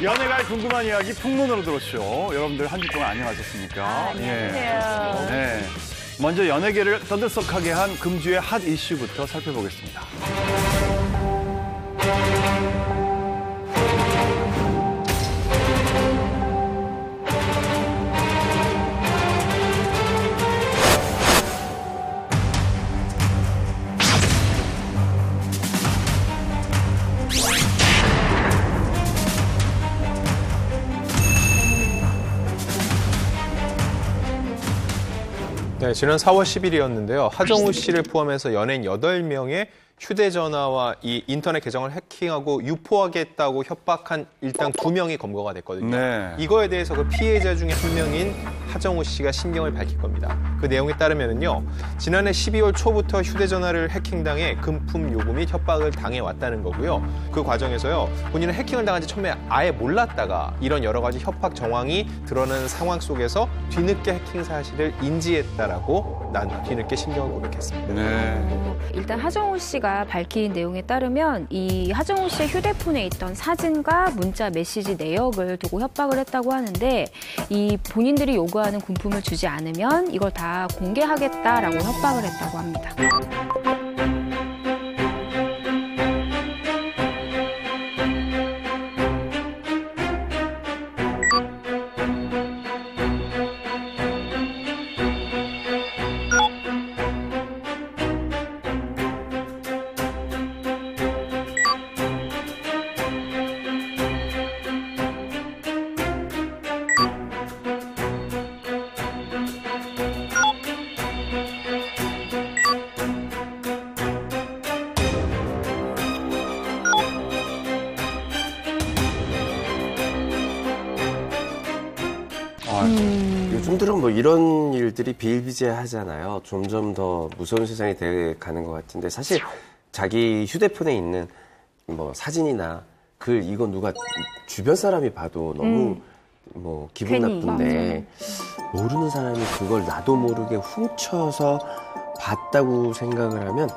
연애가 궁금한 이야기 풍문으로 들었죠. 여러분들 한 주 동안 안녕하셨습니까? 안녕하세요. 네. 먼저 연예계를 떠들썩하게 한 금주의 핫 이슈부터 살펴보겠습니다. 네, 지난 4월 10일이었는데요. 하정우 씨를 포함해서 연예인 8명의 휴대전화와 이 인터넷 계정을 해킹하고 유포하겠다고 협박한 일단 2명이 검거가 됐거든요. 네. 이거에 대해서 그 피해자 중에 한 명인 하정우 씨가 신경을 밝힐 겁니다. 그 내용에 따르면요, 지난해 12월 초부터 휴대전화를 해킹당해 금품 요구 및 협박을 당해왔다는 거고요. 그 과정에서요, 본인은 해킹을 당한지 처음에 아예 몰랐다가 이런 여러 가지 협박 정황이 드러나는 상황 속에서 뒤늦게 해킹 사실을 인지했다라고 난 뒤늦게 신경을 고백했습니다. 네. 일단 하정우 씨가 밝힌 내용에 따르면 이 하정우 씨의 휴대폰에 있던 사진과 문자 메시지 내역을 두고 협박을 했다고 하는데, 이 본인들이 요구하는 군품을 주지 않으면 이걸 다 공개하겠다라고 협박을 했다고 합니다. 요즘 들은 뭐 이런 일들이 비일비재하잖아요. 점점 더 무서운 세상이 돼 가는 것 같은데, 사실 자기 휴대폰에 있는 뭐 사진이나 글, 이거 누가 주변 사람이 봐도 너무 뭐 기분 나쁜데, 모르는 사람이 그걸 나도 모르게 훔쳐서 봤다고 생각을 하면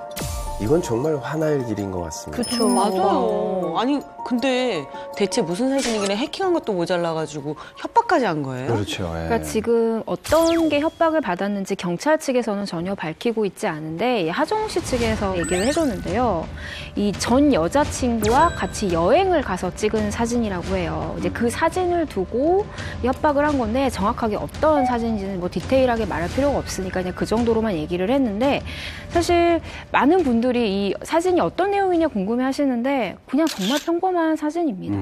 이건 정말 화날 일인 것 같습니다. 그렇죠. 맞아요. 아니 근데 대체 무슨 사진이길래 해킹한 것도 모자라가지고 협박까지 한 거예요? 그렇죠. 예. 그러니까 지금 어떤 게 협박을 받았는지 경찰 측에서는 전혀 밝히고 있지 않은데, 하정우 씨 측에서 얘기를 해줬는데요. 이 전 여자친구와 같이 여행을 가서 찍은 사진이라고 해요. 이제 그 사진을 두고 협박을 한 건데, 정확하게 어떤 사진인지는 뭐 디테일하게 말할 필요가 없으니까 그냥 그 정도로만 얘기를 했는데, 사실 많은 분들이 이 사진이 어떤 내용이냐 궁금해 하시는데 그냥 정말 평범한 사진입니다.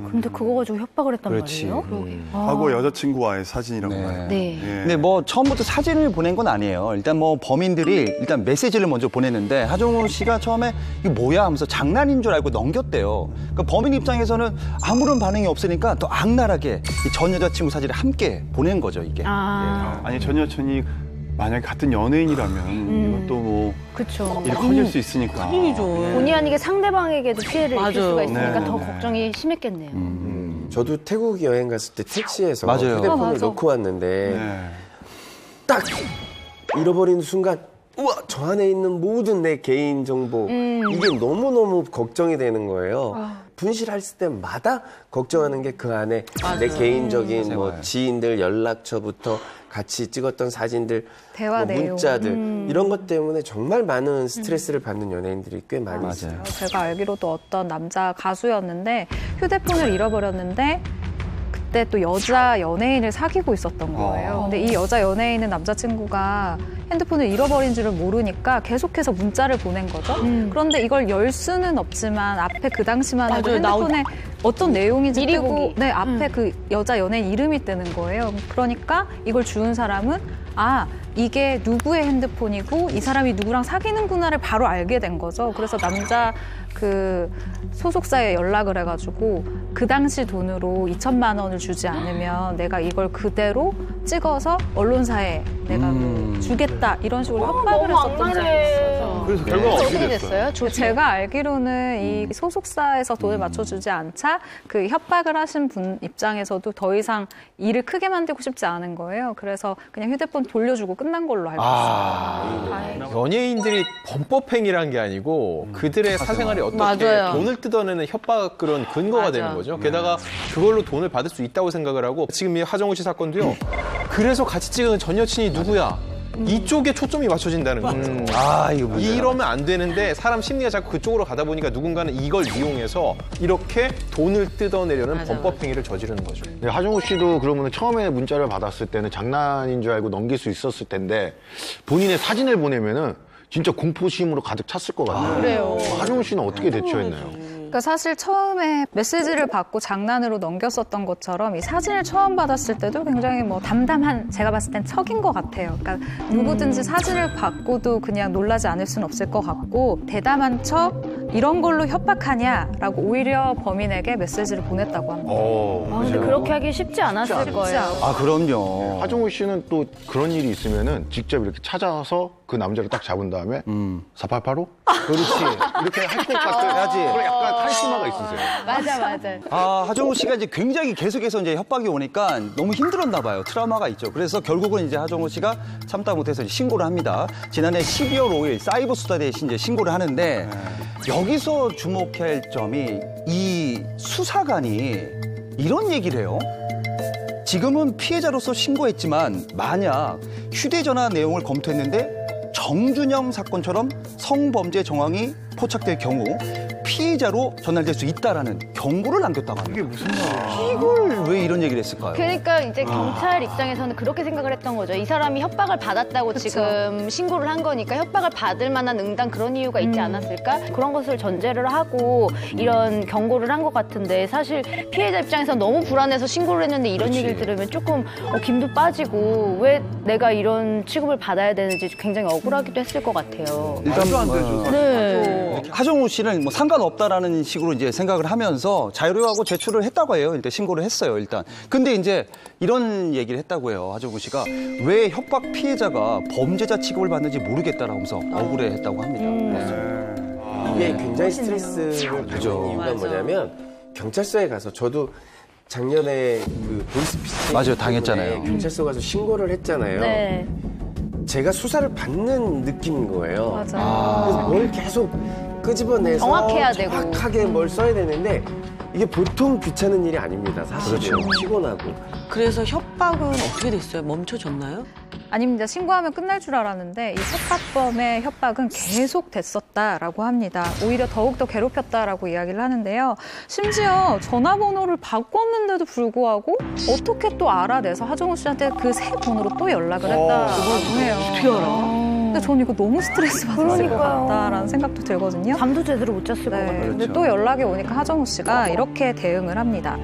근데 그거 가지고 협박을 했단 그렇지. 말이에요? 하고 여자친구와의 사진이라고 봐요. 네. 예. 근데 뭐 처음부터 사진을 보낸 건 아니에요. 일단 뭐 범인들이 일단 메시지를 먼저 보냈는데, 하정우 씨가 처음에 이게 뭐야 하면서 장난인 줄 알고 넘겼대요. 그러니까 범인 입장에서는 아무런 반응이 없으니까 더 악랄하게 이 전 여자친구 사진을 함께 보낸 거죠, 이게. 아니 전 여친이 만약에 같은 연예인이라면 이것도 뭐 그렇죠. 일이 커질 수 있으니까. 큰일이죠. 본의 아니게 상대방에게도 피해를 입힐 맞아요. 수가 있으니까 네, 더 네. 걱정이 심했겠네요. 저도 태국 여행 갔을 때 택시에서 맞아요. 휴대폰을 맞아. 놓고 왔는데 네. 딱 잃어버리는 순간, 우와, 저 안에 있는 모든 내 개인 정보, 이게 너무너무 걱정이 되는 거예요. 분실할 때마다 걱정하는 게 그 안에 내 개인적인 뭐 맞아요. 지인들 연락처부터 같이 찍었던 사진들, 대화 뭐 내용. 문자들, 이런 것 때문에 정말 많은 스트레스를 받는 연예인들이 꽤 많이 있어요. 제가 알기로도 어떤 남자 가수였는데 휴대폰을 잃어버렸는데 그때 또 여자 연예인을 사귀고 있었던 거예요. 근데 이 여자 연예인은 남자친구가 핸드폰을 잃어버린 줄을 모르니까 계속해서 문자를 보낸 거죠. 그런데 이걸 열 수는 없지만 앞에 그 당시만 해도 맞아요. 핸드폰에 어떤 내용인지 미리 뜨고, 보기. 네, 앞에 그 여자 연예인 이름이 뜨는 거예요. 그러니까 이걸 주운 사람은 이게 누구의 핸드폰이고 이 사람이 누구랑 사귀는구나를 바로 알게 된 거죠. 그래서 남자 그 소속사에 연락을 해가지고 그 당시 돈으로 2천만 원을 주지 않으면 내가 이걸 그대로 찍어서 언론사에 내가 주겠다, 이런 식으로 협박을 했었던 적이 있어요. 그래서 결과가 어떻게 됐어요? 제가 알기로는 이 소속사에서 돈을 맞춰주지 않자 그 협박을 하신 분 입장에서도 더 이상 일을 크게 만들고 싶지 않은 거예요. 그래서 그냥 휴대폰 돌려주고 끝난 걸로 알고 있어요. 연예인들이 범법행위란 게 아니고 그들의 사생활이 어떻게 맞아요. 돈을 뜯어내는 협박 그런 근거가 되는 거죠. 게다가 그걸로 돈을 받을 수 있다고 생각을 하고 지금 이 하정우 씨 사건도요. 그래서 같이 찍은 전 여친이 누구야? 이쪽에 초점이 맞춰진다는 거죠. 이거 이러면 안 되는데 사람 심리가 자꾸 그쪽으로 가다 보니까 누군가는 이걸 이용해서 이렇게 돈을 뜯어내려는 범법 행위를 저지르는 거죠. 네, 하정우 씨도 그러면 처음에 문자를 받았을 때는 장난인 줄 알고 넘길 수 있었을 텐데 본인의 사진을 보내면은 진짜 공포심으로 가득 찼을 것 같아요. 그래요. 하정우 씨는 어떻게 대처했나요? 그러니까 사실 처음에 메시지를 받고 장난으로 넘겼었던 것처럼 이 사진을 처음 받았을 때도 굉장히 뭐 담담한 제가 봤을 땐 척인 것 같아요. 그러니까 누구든지 사진을 받고도 그냥 놀라지 않을 수는 없을 것 같고 대담한 척 이런 걸로 협박하냐라고 오히려 범인에게 메시지를 보냈다고 합니다. 근데 그렇게 하기 쉽지 않았을 거예요. 그럼요. 하정우 씨는 또 그런 일이 있으면은 직접 이렇게 찾아서 그 남자를 딱 잡은 다음에 4885? 그렇지. 이렇게 할 것 같아야지. 약간 카리스마가 있으세요. 맞아. 하정우 씨가 이제 굉장히 계속해서 이제 협박이 오니까 너무 힘들었나 봐요. 트라우마가 있죠. 그래서 결국은 이제 하정우 씨가 참다 못해서 이제 신고를 합니다. 지난해 12월 5일 사이버 수사대에 이제 신고를 하는데 여기서 주목해야 할 점이 이 수사관이 이런 얘기를 해요. 지금은 피해자로서 신고했지만 만약 휴대전화 내용을 검토했는데 정준영 사건처럼 성범죄 정황이 포착될 경우 피의자로 전환될 수 있다라는 경고를 남겼다고 합니다. 이게 무슨 말이야? 이걸 왜 이런 얘기를 했을까요? 그러니까 이제 경찰 입장에서는 그렇게 생각을 했던 거죠. 이 사람이 협박을 받았다고 지금 신고를 한 거니까 협박을 받을 만한 응당 그런 이유가 있지 않았을까? 그런 것을 전제를 하고 이런 경고를 한 것 같은데 사실 피해자 입장에서 너무 불안해서 신고를 했는데 이런 얘기를 들으면 조금 김도 빠지고 왜 내가 이런 취급을 받아야 되는지 굉장히 억울하기도 했을 것 같아요. 일단 네. 하정우 씨는 뭐 상관없다라는 식으로 이제 생각을 하면서 자료하고 제출을 했다고 해요. 일단 신고를 했어요, 일단. 근데 이제 이런 얘기를 했다고 해요. 하정우 씨가 왜 협박 피해자가 범죄자 취급을 받는지 모르겠다라면서 억울해했다고 합니다. 이게 굉장히 스트레스를 받는 이유가 뭐냐면 경찰서에 가서 저도 작년에 그 보이스피싱 맞아요, 당했잖아요. 경찰서 가서 신고를 했잖아요. 네. 제가 수사를 받는 느낌인 거예요. 맞아요. 그래서 뭘 계속 끄집어내서 정확해야 되고. 정확하게 뭘 써야 되는데 이게 보통 귀찮은 일이 아닙니다. 사실은 피곤하고. 그래서 협박은 어떻게 됐어요? 멈춰졌나요? 아닙니다. 신고하면 끝날 줄 알았는데 이 협박범의 협박은 계속 됐었다라고 합니다. 오히려 더욱더 괴롭혔다라고 이야기를 하는데요. 심지어 전화번호를 바꿨는데도 불구하고 어떻게 또 알아내서 하정우 씨한테 그 새 번호로 또 연락을 했다라고 해요. 어떻게 알아? 근데 저는 이거 너무 스트레스 받았을 것 같다라는 생각도 들거든요. 잠도 제대로 못 잤을 것 같아요. 근데 또 연락이 오니까 하정우 씨가 이렇게 대응을 합니다.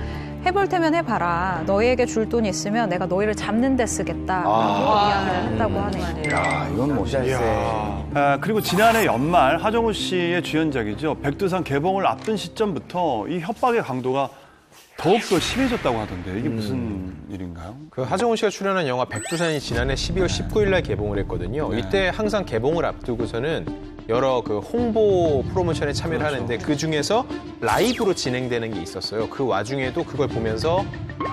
해볼 테면 해봐라. 너희에게 줄 돈이 있으면 내가 너희를 잡는 데 쓰겠다라고 이야기를 했다고 하네요. 야, 이건 멋있네. 그리고 지난해 연말 하정우 씨의 주연작이죠. 백두산 개봉을 앞둔 시점부터 이 협박의 강도가 더욱더 심해졌다고 하던데 이게 무슨 일인가요? 그 하정우 씨가 출연한 영화 백두산이 지난해 12월 19일 날 개봉을 했거든요. 이때 항상 개봉을 앞두고서는 여러 그 홍보 프로모션에 참여를 하는데 그 중에서 라이브로 진행되는 게 있었어요. 그 와중에도 그걸 보면서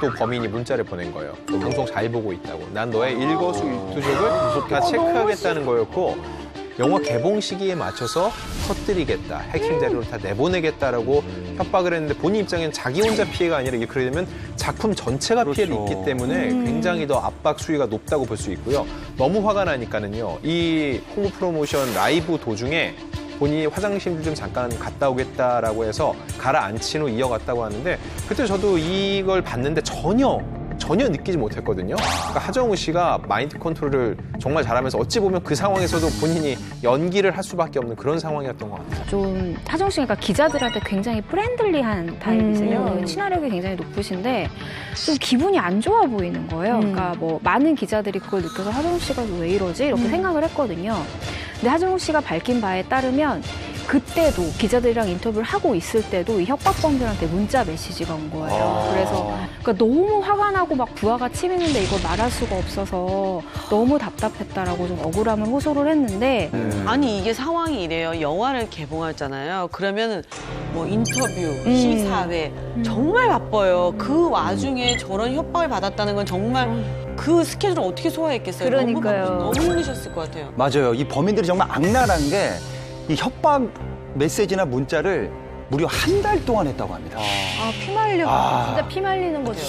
또 범인이 문자를 보낸 거예요. 방송 잘 보고 있다고. 난 너의 일거수일투족을 다 체크하겠다는 거였고 영화 개봉 시기에 맞춰서 터뜨리겠다, 해킹 자료를 다 내보내겠다라고 협박을 했는데 본인 입장에는 자기 혼자 피해가 아니라 이게 그러게 되면 작품 전체가 피해를 입기 때문에 굉장히 더 압박 수위가 높다고 볼 수 있고요. 너무 화가 나니까는요. 이 홍보 프로모션 라이브 도중에 본인이 화장실 좀 잠깐 갔다 오겠다라고 해서 가라앉힌 후 이어갔다고 하는데 그때 저도 이걸 봤는데 전혀 느끼지 못했거든요. 그러니까 하정우 씨가 마인드 컨트롤을 정말 잘하면서 어찌 보면 그 상황에서도 본인이 연기를 할 수밖에 없는 그런 상황이었던 것 같아요. 좀 하정우 씨가 기자들한테 굉장히 프렌들리한 타입이세요. 친화력이 굉장히 높으신데 좀 기분이 안 좋아 보이는 거예요. 그러니까 뭐 많은 기자들이 그걸 느껴서 하정우 씨가 왜 이러지? 이렇게 생각을 했거든요. 근데 하정우 씨가 밝힌 바에 따르면 그때도 기자들이랑 인터뷰를 하고 있을 때도 이 협박범들한테 문자 메시지가 온 거예요. 그래서 그러니까 너무 화가 나고 막 부하가 치미는데 이걸 말할 수가 없어서 너무 답답했다라고 좀 억울함을 호소를 했는데 아니 이게 상황이 이래요. 영화를 개봉하잖아요. 그러면 뭐 인터뷰, 시사회 정말 바빠요. 그 와중에 저런 협박을 받았다는 건 정말 그 스케줄을 어떻게 소화했겠어요? 그러니까요. 너무 힘드셨을 것 같아요. 맞아요. 이 범인들이 정말 악랄한 게 이 협박 메시지나 문자를 무려 한 달 동안 했다고 합니다. 아, 피말려. 진짜 피 말리는 거죠.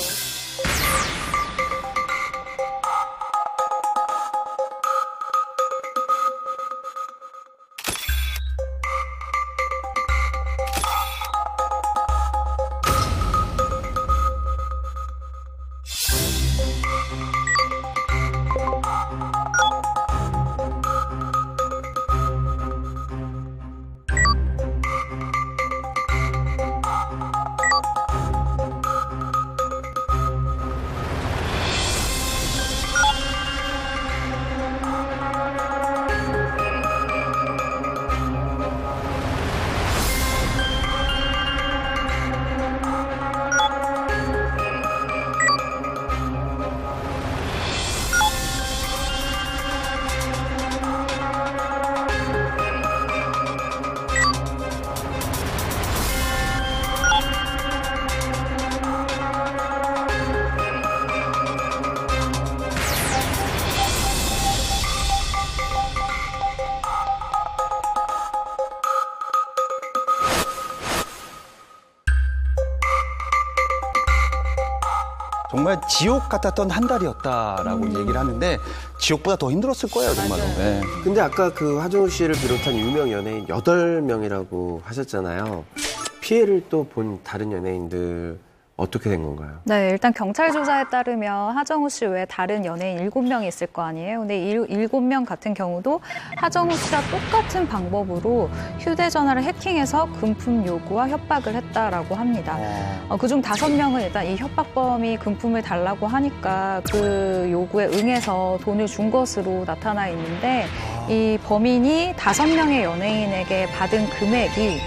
정말 지옥 같았던 한 달이었다라고 얘기를 하는데 지옥보다 더 힘들었을 거예요, 정말로. 네. 근데 아까 그 하정우 씨를 비롯한 유명 연예인 8명이라고 하셨잖아요. 피해를 또 본 다른 연예인들 어떻게 된 건가요? 네, 일단 경찰 조사에 따르면 하정우 씨 외에 다른 연예인 7명이 있을 거 아니에요. 근데 7명 같은 경우도 하정우 씨와 똑같은 방법으로 휴대전화를 해킹해서 금품 요구와 협박을 했다라고 합니다. 그중 5명은 일단 이 협박범이 금품을 달라고 하니까 그 요구에 응해서 돈을 준 것으로 나타나 있는데 이 범인이 5명의 연예인에게 받은 금액이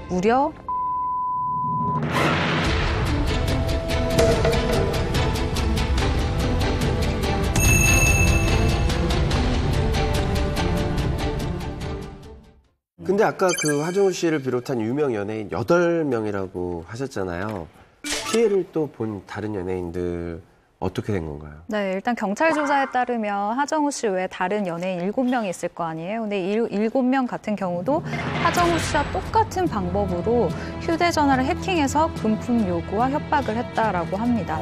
무려 근데 아까 그 하정우 씨를 비롯한 유명 연예인 8명이라고 하셨잖아요. 피해를 또 본 다른 연예인들 어떻게 된 건가요? 네, 일단 경찰 조사에 따르면 하정우 씨 외에 다른 연예인 7명이 있을 거 아니에요. 근데 7명 같은 경우도 하정우 씨와 똑같은 방법으로 휴대전화를 해킹해서 금품 요구와 협박을 했다라고 합니다.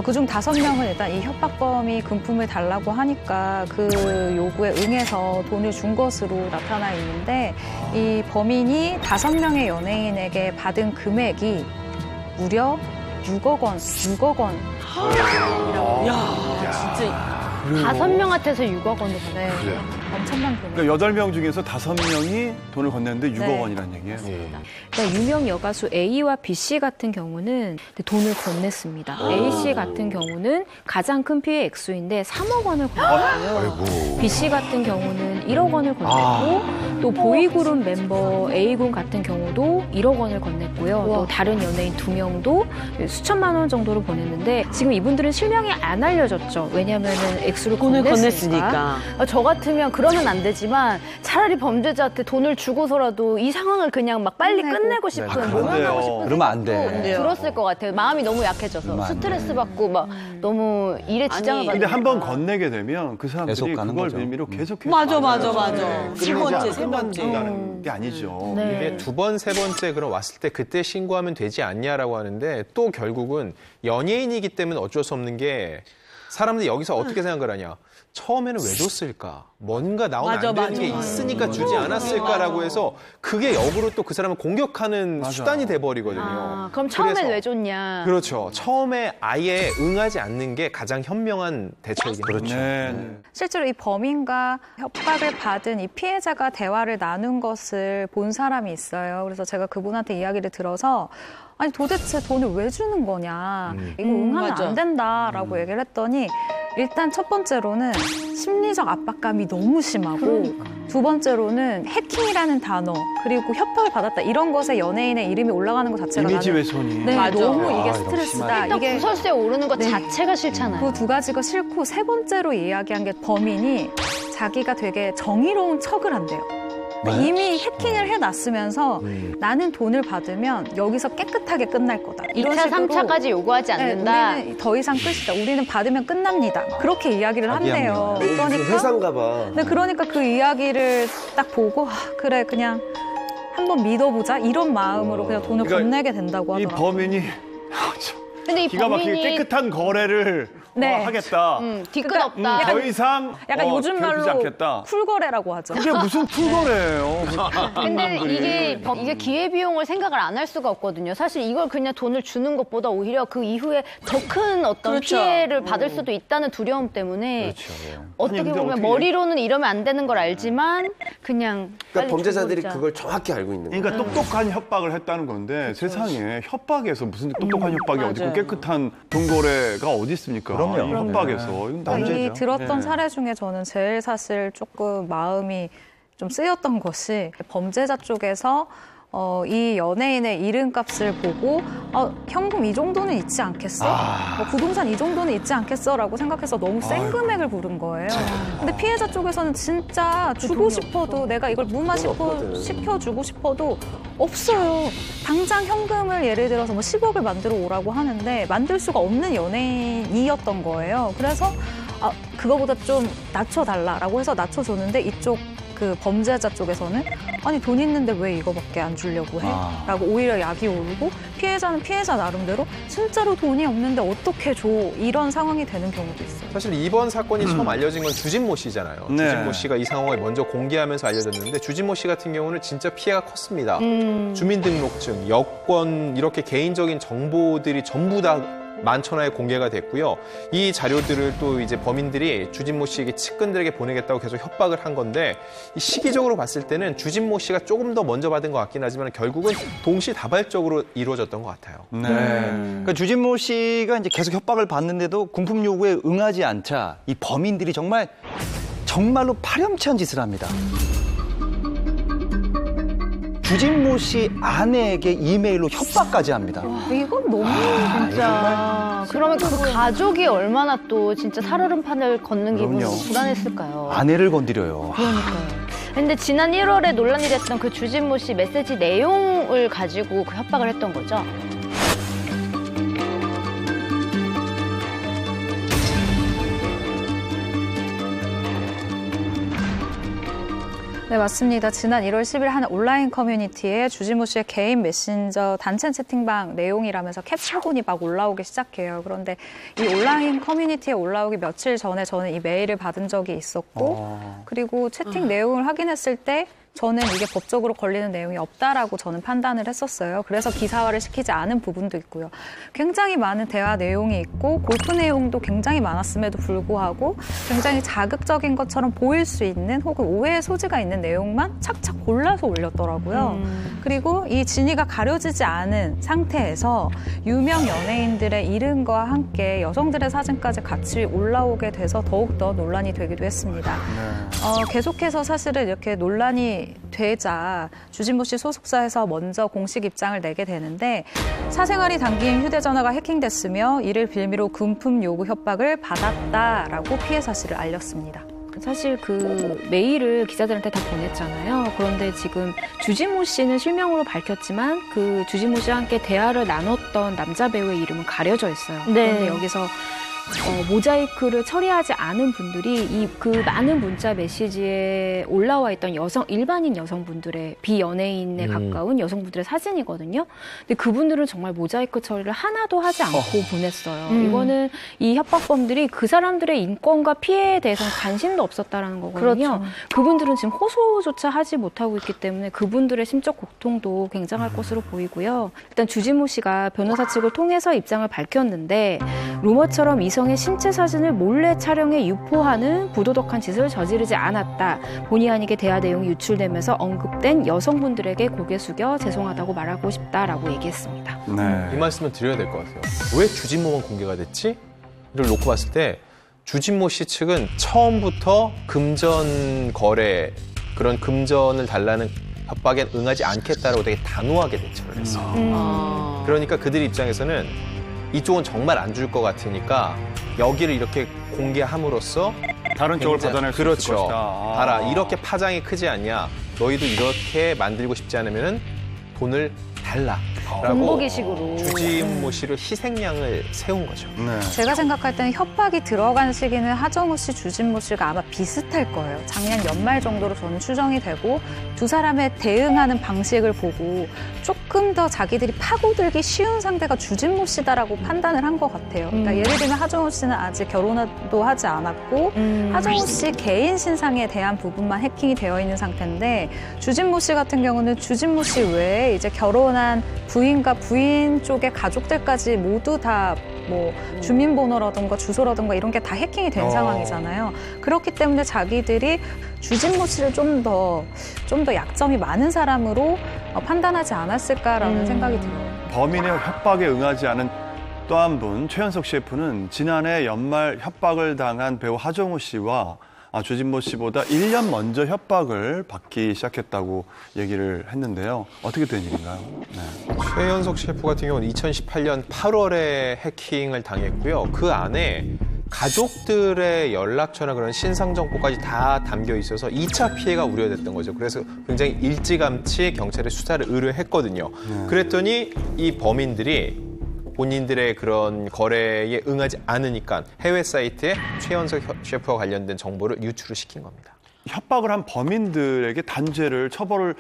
그중 5명은 일단 이 협박범이 금품을 달라고 하니까 그 요구에 응해서 돈을 준 것으로 나타나 있는데 이 범인이 5명의 연예인에게 받은 금액이 무려 6억 원. 야, 진짜 5명한테서 6억 원을 네, 엄청난 돈이에요. 그러니까 8명 중에서 5명이 돈을 건넸는데 6억 네. 원이라는 얘기예요. 그러니까 유명 여가수 A와 B씨 같은 경우는 돈을 건넸습니다. A씨 같은 경우는 가장 큰 피해 액수인데 3억 원을 건넸고요. B씨 같은 경우는 1억 원을 건넸고 또 보이그룹 멤버 A군 같은 경우도 1억 원을 건넸고요. 또 다른 연예인 2명도 수천만 원 정도를 보냈는데 지금 이분들은 실명이 안 알려졌죠. 왜냐하면은 액수를 돈을 건넸으니까. 건넸으니까. 저 같으면 그러면 안 되지만 차라리 범죄자한테 돈을 주고서라도 이 상황을 그냥 막 빨리 끝내고 싶은, 모면하고 싶은 그러면 안 돼. 생각도 들었을 것 같아요. 마음이 너무 약해져서 그러면 안 스트레스 돼. 받고 막 너무 일에 지장을 받는. 근데 한 번 건네게 되면 그 사람들이 계속 가는 그걸 거죠. 빌미로 계속해서 맞아. 네. 세 번째, 세 번째. 끝난다는 게 아니죠. 이게 2번, 3번째 그럼 왔을 때 그때 신고하면 되지 않냐라고 하는데 또 결국은 연예인이기 때문에 어쩔 수 없는 게 사람들이 여기서 어떻게 생각을 하냐. 처음에는 왜 줬을까? 뭔가 나오면 맞아, 안 되는 맞아. 게 있으니까 주지 않았을까라고 해서 그게 역으로 또 그 사람을 공격하는 맞아. 수단이 돼버리거든요. 그럼 처음엔 그래서- 왜 줬냐. 그렇죠. 처음에 아예 응하지 않는 게 가장 현명한 대처이긴 그렇죠. 하죠. 네. 실제로 이 범인과 협박을 받은 이 피해자가 대화를 나눈 것을 본 사람이 있어요. 그래서 제가 그분한테 이야기를 들어서 아니 도대체 돈을 왜 주는 거냐. 이거 응하면 맞아. 안 된다라고 얘기를 했더니 일단 첫 번째로는 심리적 압박감이 너무 심하고 두 번째로는 해킹이라는 단어 그리고 협박을 받았다 이런 것에 연예인의 이름이 올라가는 것 자체가 이미지 나는 훼손이. 네, 맞아. 너무 이게 아, 스트레스다. 일단 이게 구설수에 오르는 것 자체가 싫잖아요. 그 두 가지가 싫고 세 번째로 이야기한 게 범인이 자기가 되게 정의로운 척을 한대요. 그러니까 이미 해킹을 해놨으면서 나는 돈을 받으면 여기서 깨끗하게 끝날 거다. 이런 2차, 식으로 3차까지 요구하지 않는다. 우리는 더 이상 끝이다. 우리는 받으면 끝납니다. 그렇게 이야기를 한대요. 무슨 그러니까 회사인가 봐. 네, 그러니까 그 이야기를 딱 보고 그래 그냥 한번 믿어보자 이런 마음으로 그냥 돈을 그러니까 건네게 된다고 이 하더라고요. 범인이 근데 이 기가 막히게 범인이 깨끗한 거래를 네. 하겠다. 뒤끝 그러니까 없다. 더 이상 약간 요즘 괴롭히지 말로 않겠다. 쿨거래라고 하죠. 그게 무슨 풀거래예요. 근데 이게 기회비용을 생각을 안 할 수가 없거든요. 사실 이걸 그냥 돈을 주는 것보다 오히려 그 이후에 더 큰 어떤 그렇죠. 피해를 받을 수도 있다는 두려움 때문에 어떻게 아니, 근데 보면 어떻게 머리로는 이러면 안 되는 걸 알지만 그냥 그러니까 빨리 범죄자들이 줘버리자. 그걸 정확히 알고 있는 거예요. 그러니까 똑똑한 협박을 했다는 건데 세상에 협박에서 무슨 똑똑한 협박이 어디 있고 맞아요. 깨끗한 돈 거래가 어디 있습니까? 그럼요. 이 협박에서 이건 남죄죠. 이 들었던 네. 사례 중에 저는 제일 사실 조금 마음이 좀 쓰였던 것이 범죄자 쪽에서 이 연예인의 이름값을 보고 현금 이 정도는 있지 않겠어? 뭐 부동산 이 정도는 있지 않겠어?라고 생각해서 너무 센 금액을 부른 거예요. 근데 피해자 쪽에서는 진짜 주고 싶어도 내가 이걸 무마 시켜주고 싶어도 없어요. 당장 현금을 예를 들어서 뭐 10억을 만들어 오라고 하는데 만들 수가 없는 연예인이었던 거예요. 그래서 그거보다 좀 낮춰달라라고 해서 낮춰줬는데 이쪽 그 범죄자 쪽에서는 아니 돈 있는데 왜 이거밖에 안 주려고 해? 라고 오히려 약이 오르고 피해자는 피해자 나름대로 진짜로 돈이 없는데 어떻게 줘? 이런 상황이 되는 경우도 있어요. 사실 이번 사건이 처음 알려진 건 주진모 씨잖아요. 네. 주진모 씨가 이 상황을 먼저 공개하면서 알려졌는데 주진모 씨 같은 경우는 진짜 피해가 컸습니다. 주민등록증, 여권 이렇게 개인적인 정보들이 전부 다 만천하에 공개가 됐고요. 이 자료들을 또 이제 범인들이 주진모 씨에게 측근들에게 보내겠다고 계속 협박을 한 건데 이 시기적으로 봤을 때는 주진모 씨가 조금 더 먼저 받은 것 같긴 하지만 결국은 동시다발적으로 이루어졌던 것 같아요. 네. 그러니까 주진모 씨가 이제 계속 협박을 받는데도 군품 요구에 응하지 않자 이 범인들이 정말로 파렴치한 짓을 합니다. 주진모 씨 아내에게 이메일로 협박까지 합니다. 이건 너무 진짜. 그러면 그 가족이 얼마나 또 진짜 살얼음판을 걷는 기분이 그럼요. 불안했을까요? 아내를 건드려요. 근데 지난 1월에 논란이 됐던 그 주진모 씨 메시지 내용을 가지고 그 협박을 했던 거죠? 네, 맞습니다. 지난 1월 10일 한 온라인 커뮤니티에 주진모 씨의 개인 메신저 단체 채팅방 내용이라면서 캡처본이 막 올라오기 시작해요. 그런데 이 온라인 커뮤니티에 올라오기 며칠 전에 저는 이 메일을 받은 적이 있었고 그리고 채팅 내용을 확인했을 때 저는 이게 법적으로 걸리는 내용이 없다라고 저는 판단을 했었어요. 그래서 기사화를 시키지 않은 부분도 있고요. 굉장히 많은 대화 내용이 있고 골프 내용도 굉장히 많았음에도 불구하고 굉장히 자극적인 것처럼 보일 수 있는 혹은 오해의 소지가 있는 내용만 착착 골라서 올렸더라고요. 그리고 이 진위가 가려지지 않은 상태에서 유명 연예인들의 이름과 함께 여성들의 사진까지 같이 올라오게 돼서 더욱더 논란이 되기도 했습니다. 계속해서 사실은 이렇게 논란이 되자 주진모 씨 소속사에서 먼저 공식 입장을 내게 되는데 사생활이 담긴 휴대전화가 해킹됐으며 이를 빌미로 금품 요구 협박을 받았다라고 피해 사실을 알렸습니다. 사실 그 메일을 기자들한테 다 보냈잖아요. 그런데 지금 주진모 씨는 실명으로 밝혔지만 그 주진모 씨와 함께 대화를 나눴던 남자 배우의 이름은 가려져 있어요. 그런데 여기서 모자이크를 처리하지 않은 분들이 이 그 많은 문자 메시지에 올라와 있던 일반인 여성분들의 비연예인에 가까운 여성분들의 사진이거든요. 근데 그분들은 정말 모자이크 처리를 하나도 하지 않고 보냈어요. 이거는 이 협박범들이 그 사람들의 인권과 피해에 대해서는 관심도 없었다라는 거거든요. 그렇죠. 그분들은 지금 호소조차 하지 못하고 있기 때문에 그분들의 심적 고통도 굉장할 것으로 보이고요. 일단 주진모 씨가 변호사 측을 통해서 입장을 밝혔는데 루머처럼 이성의 신체 사진을 몰래 촬영해 유포하는 부도덕한 짓을 저지르지 않았다. 본의 아니게 대화 내용이 유출되면서 언급된 여성분들에게 고개 숙여 죄송하다고 말하고 싶다라고 얘기했습니다. 이 말씀을 드려야 될 것 같아요. 왜 주진모만 공개가 됐지?를 놓고 봤을 때 주진모 씨 측은 처음부터 금전 거래, 그런 금전을 달라는 협박에 응하지 않겠다라고 되게 단호하게 대처를 했어요. 그러니까 그들 입장에서는 이쪽은 정말 안 줄 것 같으니까 여기를 이렇게 공개함으로써 다른 쪽을 받아낼 수 있을 그렇죠. 것이다. 봐라, 이렇게 파장이 크지 않냐. 너희도 이렇게 만들고 싶지 않으면 돈을 달라. 라고 본보기식으로. 주진모 씨를 희생양을 세운 거죠. 네. 제가 생각할 때는 협박이 들어간 시기는 하정우 씨, 주진모 씨가 아마 비슷할 거예요. 작년 연말 정도로 저는 추정이 되고 두 사람의 대응하는 방식을 보고 조금 더 자기들이 파고들기 쉬운 상대가 주진모 씨다라고 판단을 한 것 같아요. 그러니까 예를 들면 하정우 씨는 아직 결혼도 하지 않았고 하정우 씨 개인 신상에 대한 부분만 해킹이 되어 있는 상태인데 주진모 씨 같은 경우는 주진모 씨 외에 이제 결혼한 부인과 부인 쪽의 가족들까지 모두 다 뭐 주민번호라든가 주소라든가 이런 게 다 해킹이 된 상황이잖아요. 그렇기 때문에 자기들이 주진모 씨를 좀 더 약점이 많은 사람으로 판단하지 않았을까라는 생각이 들어요. 범인의 협박에 응하지 않은 또 한 분, 최현석 셰프는 지난해 연말 협박을 당한 배우 하정우 씨와 주진모 씨보다 1년 먼저 협박을 받기 시작했다고 얘기를 했는데요. 어떻게 된 일인가요? 네. 최현석 셰프 같은 경우는 2018년 8월에 해킹을 당했고요. 그 안에 가족들의 연락처나 그런 신상 정보까지 다 담겨 있어서 2차 피해가 우려됐던 거죠. 그래서 굉장히 일찌감치 경찰에 수사를 의뢰했거든요. 그랬더니 이 범인들이 본인들의 그런 거래에 응하지 않으니까 해외 사이트에 최현석 셰프와 관련된 정보를 유출을 시킨 겁니다. 협박을 한 범인들에게 단죄를 처벌을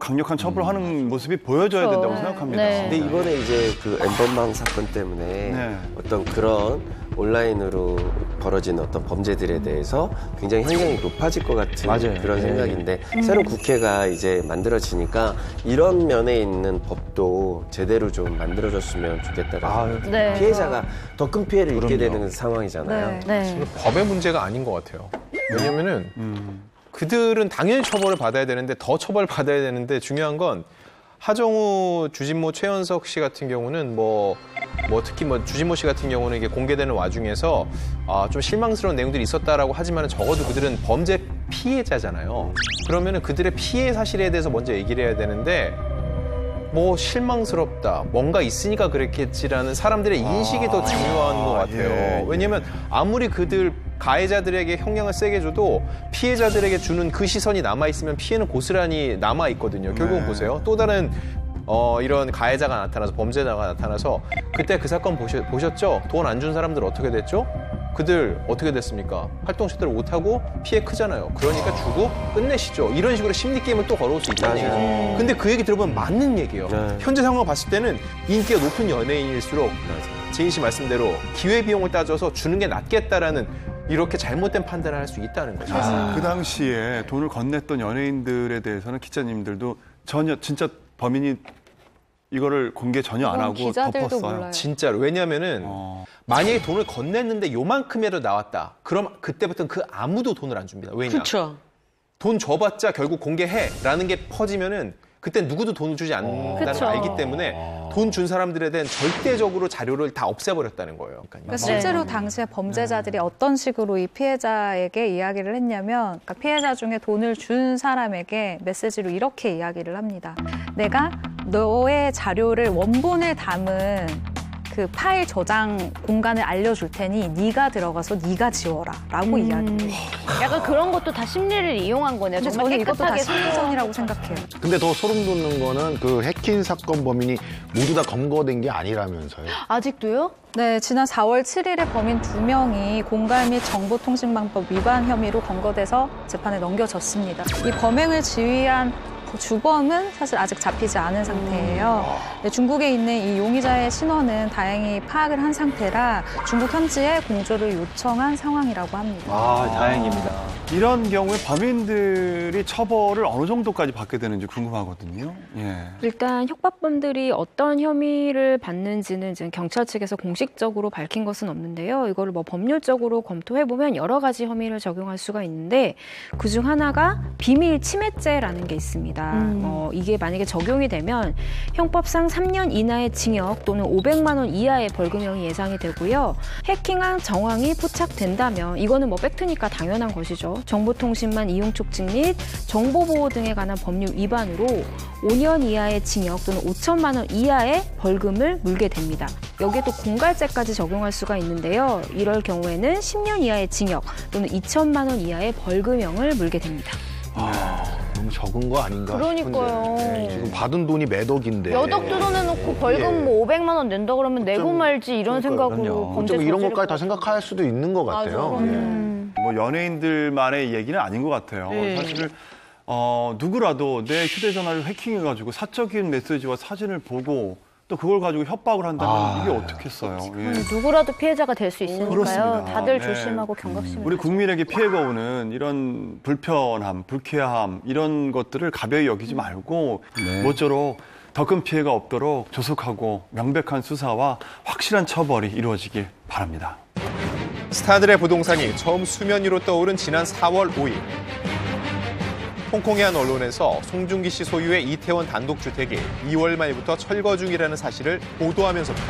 강력한 처벌을 하는 모습이 보여져야 된다고 생각합니다. 네. 근데 이번에 이제 그 엠번방 사건 때문에 네. 어떤 그런 온라인으로 벌어진 어떤 범죄들에 대해서 굉장히 형량이 높아질 것 같은 맞아요. 그런 생각인데 새로운 국회가 이제 만들어지니까 이런 면에 있는 법도 제대로 좀 만들어졌으면 좋겠다라는 네. 피해자가 더 큰 피해를 입게 되는 상황이잖아요. 네. 법의 문제가 아닌 것 같아요. 왜냐면은 그들은 당연히 처벌을 받아야 되는데 더 처벌을 받아야 되는데 중요한 건 하정우, 주진모, 최현석 씨 같은 경우는 특히 주진모 씨 같은 경우는 이게 공개되는 와중에서 좀 실망스러운 내용들이 있었다라고 하지만 적어도 그들은 범죄 피해자잖아요. 그러면은 그들의 피해 사실에 대해서 먼저 얘기를 해야 되는데 실망스럽다, 뭔가 있으니까 그랬겠지라는 사람들의 인식이 더 중요한 것 같아요. 예. 왜냐면 아무리 그들 가해자들에게 형량을 세게 줘도 피해자들에게 주는 그 시선이 남아있으면 피해는 고스란히 남아있거든요. 결국은 보세요. 또 다른 이런 가해자가 나타나서 범죄자가 나타나서 그때 그 사건 보셨죠? 돈 안 준 사람들 어떻게 됐죠? 그들 어떻게 됐습니까? 활동 제대로 못하고 피해 크잖아요. 그러니까 주고 끝내시죠. 이런 식으로 심리게임을 또 걸어올 수 있다는 얘기죠. 근데 그 얘기 들어보면 맞는 얘기예요. 현재 상황을 봤을 때는 인기가 높은 연예인일수록 제인 씨 말씀대로 기회비용을 따져서 주는 게 낫겠다라는 이렇게 잘못된 판단을 할 수 있다는 거죠. 그 당시에 돈을 건넸던 연예인들에 대해서는 기자님들도 전혀 진짜 범인이 이거를 공개 전혀 안 하고 기자들도 덮었어요. 몰라요. 진짜로. 왜냐면은 만약에 돈을 건넸는데 요만큼이라도 나왔다. 그럼 그때부터는 그 아무도 돈을 안 줍니다. 왜냐? 그렇죠. 돈 줘봤자 결국 공개해라는 게 퍼지면은 그때 누구도 돈을 주지 않는다는 걸 알기 때문에 돈 준 사람들에 대한 절대적으로 자료를 다 없애버렸다는 거예요. 그러니까 실제로 당시에 범죄자들이 어떤 식으로 이 피해자에게 이야기를 했냐면 그러니까 피해자 중에 돈을 준 사람에게 메시지로 이렇게 이야기를 합니다. 내가 너의 자료를 원본을 담은 그 파일 저장 공간을 알려줄 테니 네가 들어가서 네가 지워라 라고 이야기해요. 약간 그런 것도 다 심리를 이용한 거네요. 근데 정말 저는 이것도 다 깨끗하게 심리전이라고 생각해요. 근데 더 소름 돋는 거는 그 해킹 사건 범인이 모두 다 검거된 게 아니라면서요. 아직도요? 네, 지난 4월 7일에 범인 2명이 공갈 및 정보통신망법 위반 혐의로 검거돼서 재판에 넘겨졌습니다. 이 범행을 지휘한 주범은 사실 아직 잡히지 않은 상태예요. 네, 중국에 있는 이 용의자의 신원은 다행히 파악을 한 상태라 중국 현지에 공조를 요청한 상황이라고 합니다. 다행입니다. 이런 경우에 범인들이 처벌을 어느 정도까지 받게 되는지 궁금하거든요. 예. 일단 협박범들이 어떤 혐의를 받는지는 지금 경찰 측에서 공식적으로 밝힌 것은 없는데요. 이거를 뭐 법률적으로 검토해보면 여러 가지 혐의를 적용할 수가 있는데 그중 하나가 비밀 침해죄라는 게 있습니다. 이게 만약에 적용이 되면 형법상 3년 이하의 징역 또는 500만 원 이하의 벌금형이 예상이 되고요. 해킹한 정황이 포착된다면 이거는 뭐 팩트니까 당연한 것이죠. 정보통신망 이용 촉진 및 정보보호 등에 관한 법률 위반으로 5년 이하의 징역 또는 5천만 원 이하의 벌금을 물게 됩니다. 여기에 또 공갈죄까지 적용할 수가 있는데요. 이럴 경우에는 10년 이하의 징역 또는 2천만 원 이하의 벌금형을 물게 됩니다. 너무 적은 거 아닌가 그러니까요. 싶은데. 지금 받은 돈이 몇 억인데. 몇 억 뜯어내놓고 벌금 뭐 500만 원 낸다 그러면 내고 말지 이런 생각으로 범죄 좀 이런 저지를 것까지 다 생각할 수도 있는 것 같아요. 뭐 연예인들만의 얘기는 아닌 것 같아요. 네. 사실 누구라도 내 휴대전화를 해킹해가지고 사적인 메시지와 사진을 보고 또 그걸 가지고 협박을 한다면 이게 어떻겠어요. 예. 누구라도 피해자가 될 수 있으니까요. 그렇습니다. 다들 네. 조심하고 경각심을 우리 가지고. 국민에게 피해가 오는 이런 불편함, 불쾌함 이런 것들을 가벼이 여기지 말고 모쪼록 더 큰 피해가 없도록 조속하고 명백한 수사와 확실한 처벌이 이루어지길 바랍니다. 스타들의 부동산이 처음 수면 위로 떠오른 지난 4월 5일. 홍콩의 한 언론에서 송중기 씨 소유의 이태원 단독주택이 2월 말부터 철거 중이라는 사실을 보도하면서부터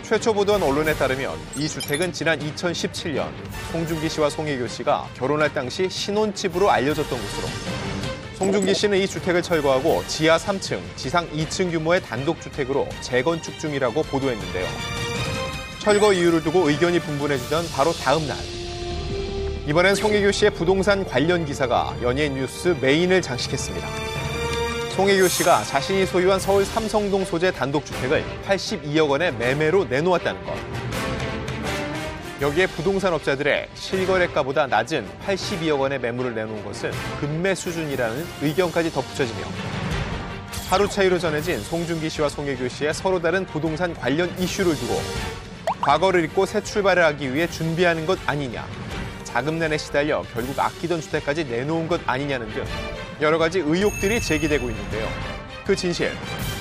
최초 보도한 언론에 따르면 이 주택은 지난 2017년 송중기 씨와 송혜교 씨가 결혼할 당시 신혼집으로 알려졌던 곳으로 송중기 씨는 이 주택을 철거하고 지하 3층, 지상 2층 규모의 단독주택으로 재건축 중이라고 보도했는데요. 철거 이유를 두고 의견이 분분해지던 바로 다음 날. 이번엔 송혜교 씨의 부동산 관련 기사가 연예인 뉴스 메인을 장식했습니다. 송혜교 씨가 자신이 소유한 서울 삼성동 소재 단독주택을 82억 원에 매매로 내놓았다는 것. 여기에 부동산 업자들의 실거래가보다 낮은 82억 원의 매물을 내놓은 것은 금매 수준이라는 의견까지 덧붙여지며 하루 차이로 전해진 송중기 씨와 송혜교 씨의 서로 다른 부동산 관련 이슈를 두고 과거를 잊고 새 출발을 하기 위해 준비하는 것 아니냐, 자금난에 시달려 결국 아끼던 주택까지 내놓은 것 아니냐는 등 여러 가지 의혹들이 제기되고 있는데요. 그 진실,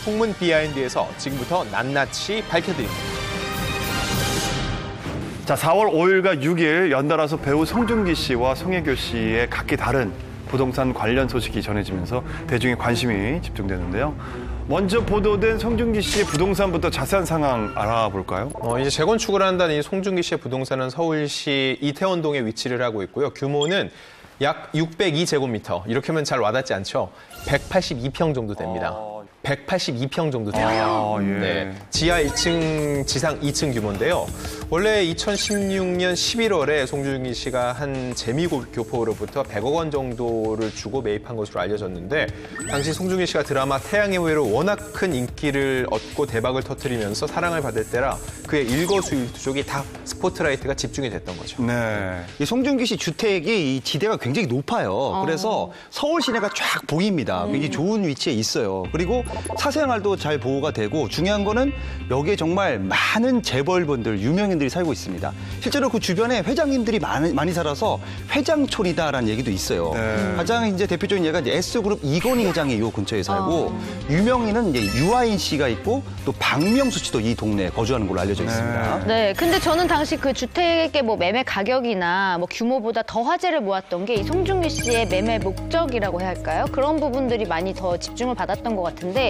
풍문 비하인드에서 지금부터 낱낱이 밝혀드립니다. 자, 4월 5일과 6일 연달아서 배우 송중기 씨와 송혜교 씨의 각기 다른 부동산 관련 소식이 전해지면서 대중의 관심이 집중되는데요. 먼저 보도된 송중기 씨의 부동산부터 자세한 상황 알아볼까요? 이제 재건축을 한다는 이 송중기 씨의 부동산은 서울시 이태원동에 위치를 하고 있고요. 규모는 약 602제곱미터. 이렇게 하면 잘 와닿지 않죠? 182평 정도 됩니다. 182평 정도 돼요. 예. 네, 지하 1층, 지상 2층 규모인데요. 원래 2016년 11월에 송중기 씨가 한 재미교포로부터 100억 원 정도를 주고 매입한 것으로 알려졌는데 당시 송중기 씨가 드라마 태양의 후예로 워낙 큰 인기를 얻고 대박을 터뜨리면서 사랑을 받을 때라 그의 일거수일투족이 다 스포트라이트가 집중이 됐던 거죠. 네. 이 송중기 씨 주택이 이 지대가 굉장히 높아요. 그래서 서울 시내가 쫙 보입니다. 굉장히 좋은 위치에 있어요. 그리고 사생활도 잘 보호가 되고 중요한 거는 여기에 정말 많은 재벌분들, 유명인들이 살고 있습니다. 실제로 그 주변에 회장님들이 많이 살아서 회장촌이다라는 얘기도 있어요. 네. 가장 이제 대표적인 예가 이제 S그룹 이건희 회장이 이 근처에 살고 유명인은 이제 유아인 씨가 있고 또 박명수 씨도 이 동네에 거주하는 걸로 알려져 있습니다. 네, 근데 저는 당시 그 주택의 뭐 매매 가격이나 뭐 규모보다 더 화제를 모았던 게 이 송중기 씨의 매매 목적이라고 해야 할까요? 그런 부분들이 많이 더 집중을 받았던 것 같은데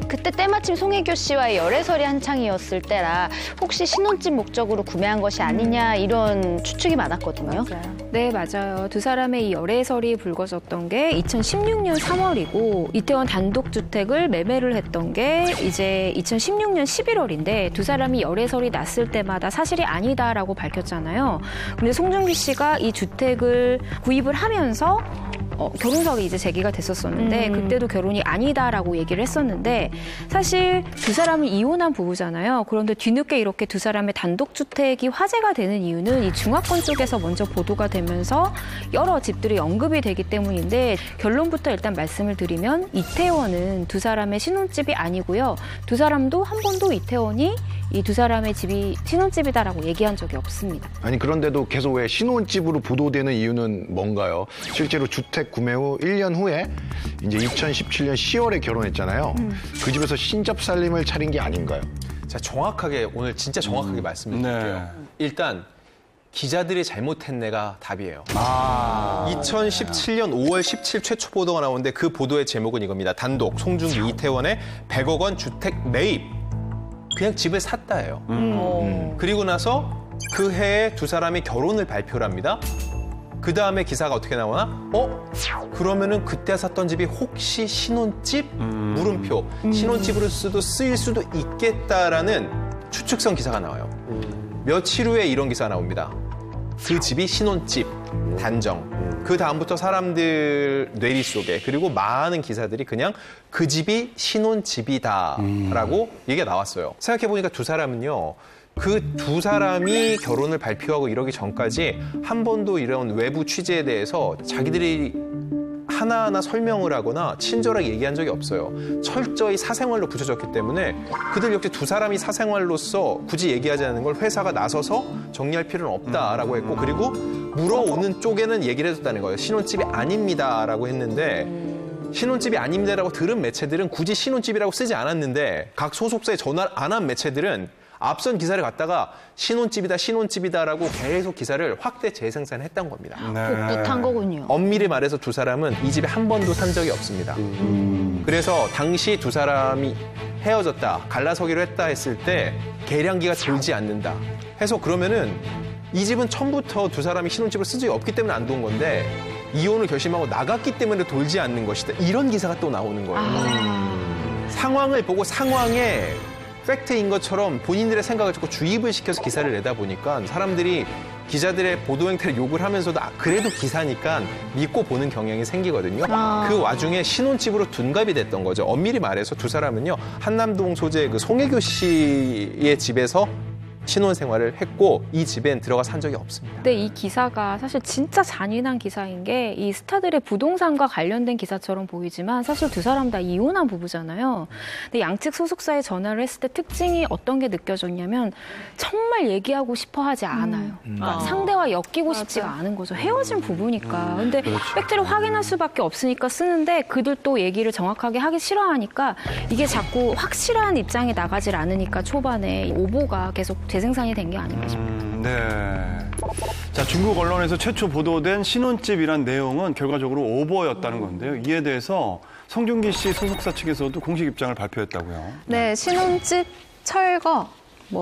그때 때마침 송혜교 씨와의 열애설이 한창이었을 때라 혹시 신혼집 목적으로 구매한 것이 아니냐 이런 추측이 많았거든요. 네, 맞아요. 두 사람의 이 열애설이 불거졌던 게 2016년 3월이고 이태원 단독주택을 매매를 했던 게 이제 2016년 11월인데 두 사람이 열애설이 났을 때마다 사실이 아니다라고 밝혔잖아요. 근데 송중기 씨가 이 주택을 구입을 하면서 결혼설이 이제 제기가 됐었었는데 그때도 결혼이 아니다라고 얘기를 했었는데 사실 두 사람은 이혼한 부부잖아요. 그런데 뒤늦게 이렇게 두 사람의 단독주택이 화제가 되는 이유는 이 중화권 쪽에서 먼저 보도가 되면서 여러 집들이 언급이 되기 때문인데 결론부터 일단 말씀을 드리면 이태원은 두 사람의 신혼집이 아니고요. 두 사람도 한 번도 이태원이 이 두 사람의 집이 신혼집이다라고 얘기한 적이 없습니다. 아니 그런데도 계속 왜 신혼집으로 보도되는 이유는 뭔가요? 실제로 주택 구매 후 1년 후에 이제 2017년 10월에 결혼했잖아요. 그 집에서 신접 살림을 차린 게 아닌가요? 자, 정확하게 오늘 진짜 정확하게 말씀을 드릴게요. 네. 일단 기자들이 잘못했네가 답이에요. 2017년 5월 17일 최초 보도가 나오는데 그 보도의 제목은 이겁니다. 단독 송중기 이태원의 100억 원 주택 매입. 그냥 집을 샀다예요. 그리고 나서 그 해에 두 사람이 결혼을 발표를 합니다. 그 다음에 기사가 어떻게 나오나? 그러면은 그때 샀던 집이 혹시 신혼집? 물음표. 신혼집으로 쓰일 수도 있겠다라는 추측성 기사가 나와요. 며칠 후에 이런 기사가 나옵니다. 그 집이 신혼집, 단정. 그 다음부터 사람들 뇌리 속에 그리고 많은 기사들이 그냥 그 집이 신혼집이다라고 얘기가 나왔어요. 생각해보니까 두 사람은요. 그 두 사람이 결혼을 발표하고 이러기 전까지 한 번도 이런 외부 취재에 대해서 자기들이 하나하나 설명을 하거나 친절하게 얘기한 적이 없어요. 철저히 사생활로 붙여졌기 때문에 그들 역시 두 사람이 사생활로서 굳이 얘기하지 않는 걸 회사가 나서서 정리할 필요는 없다라고 했고 그리고 물어오는 쪽에는 얘기를 해줬다는 거예요. 신혼집이 아닙니다라고 했는데 신혼집이 아닙니다라고 들은 매체들은 굳이 신혼집이라고 쓰지 않았는데 각 소속사에 전화를 안 한 매체들은 앞선 기사를 갖다가 신혼집이다라고 계속 기사를 확대 재생산했던 겁니다. 복붙한 거군요. 엄밀히 말해서 두 사람은 이 집에 한 번도 산 적이 없습니다. 그래서 당시 두 사람이 헤어졌다, 갈라서기로 했다 했을 때 계량기가 돌지 않는다 해서 그러면은 이 집은 처음부터 두 사람이 신혼집을 쓴 적이 없기 때문에 안 돈 건데 이혼을 결심하고 나갔기 때문에 돌지 않는 것이다. 이런 기사가 또 나오는 거예요. 상황을 보고 상황에 팩트인 것처럼 본인들의 생각을 자꾸 주입을 시켜서 기사를 내다 보니까 사람들이 기자들의 보도 행태를 욕을 하면서도 그래도 기사니까 믿고 보는 경향이 생기거든요. 그 와중에 신혼집으로 둔갑이 됐던 거죠. 엄밀히 말해서 두 사람은요. 한남동 소재 그 송혜교 씨의 집에서 신혼생활을 했고 이 집엔 들어가 산 적이 없습니다. 근데 이 기사가 사실 진짜 잔인한 기사인 게 이 스타들의 부동산과 관련된 기사처럼 보이지만 사실 두 사람 다 이혼한 부부잖아요. 근데 양측 소속사에 전화를 했을 때 특징이 어떤 게 느껴졌냐면 정말 얘기하고 싶어 하지 않아요. 그러니까 상대와 엮이고 싶지가 않은 거죠. 헤어진 부부니까. 근데 팩트를 확인할 수밖에 없으니까 쓰는데 그들 또 얘기를 정확하게 하기 싫어하니까 이게 자꾸 확실한 입장에 나가질 않으니까 초반에 오보가 계속 재생산이 된 게 아닌가 싶습니다. 네. 자, 중국 언론에서 최초 보도된 신혼집이란 내용은 결과적으로 오보였다는 건데요. 이에 대해서 송중기 씨 소속사 측에서도 공식 입장을 발표했다고요. 네, 신혼집, 철거,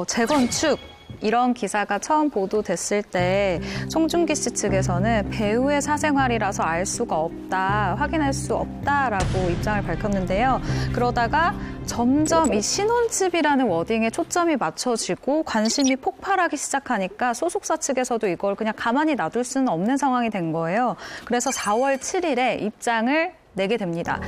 재건축 이런 기사가 처음 보도됐을 때 송중기 씨 측에서는 배우의 사생활이라서 알 수가 없다, 확인할 수 없다라고 입장을 밝혔는데요. 그러다가 점점 이 신혼집이라는 워딩에 초점이 맞춰지고 관심이 폭발하기 시작하니까 소속사 측에서도 이걸 그냥 가만히 놔둘 수는 없는 상황이 된 거예요. 그래서 4월 7일에 입장을 내게 됩니다.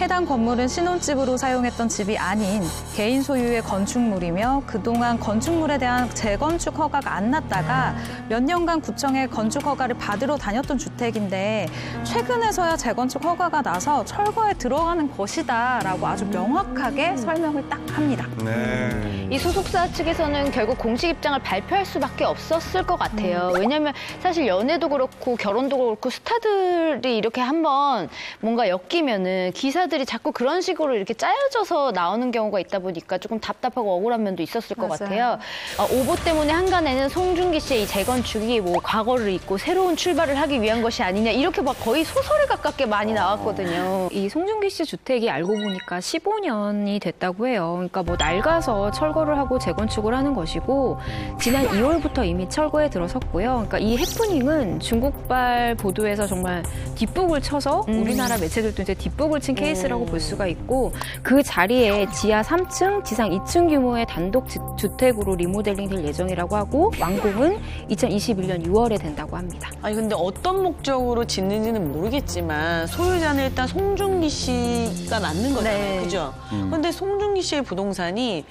해당 건물은 신혼집으로 사용했던 집이 아닌 개인 소유의 건축물이며 그동안 건축물에 대한 재건축 허가가 안 났다가 몇 년간 구청에 건축 허가를 받으러 다녔던 주택인데 최근에서야 재건축 허가가 나서 철거에 들어가는 것이다라고 아주 명확하게 설명을 딱 합니다. 네. 이 소속사 측에서는 결국 공식 입장을 발표할 수밖에 없었을 것 같아요. 왜냐하면 사실 연애도 그렇고 결혼도 그렇고 스타들이 이렇게 한번 뭔가 엮이면은 기사들이 자꾸 그런 식으로 이렇게 짜여져서 나오는 경우가 있다 보니까 조금 답답하고 억울한 면도 있었을 것 같아요. 오보 때문에 한간에는 송중기 씨의 이 재건축이 과거를 잊고 새로운 출발을 하기 위한 것이 아니냐 이렇게 거의 소설에 가깝게 많이 나왔거든요. 이 송중기 씨 주택이 알고 보니까 15년이 됐다고 해요. 그러니까 낡아서 철거를 하고 재건축을 하는 것이고 지난 2월부터 이미 철거에 들어섰고요. 그러니까 이 해프닝은 중국발 보도에서 정말 뒷북을 쳐서 우리나라 매체들도 이제 뒷북을 친 케이스라고 볼 수가 있고 그 자리에 지하 3층, 지상 2층 규모의 단독 주택으로 리모델링 될 예정이라고 하고 완공은 2021년 6월에 된다고 합니다. 아니 근데 어떤 목적으로 짓는지는 모르겠지만 소유자는 일단 송중기 씨가 맞는 거잖아요. 네. 그죠? 근데 송중기 씨의 부동산이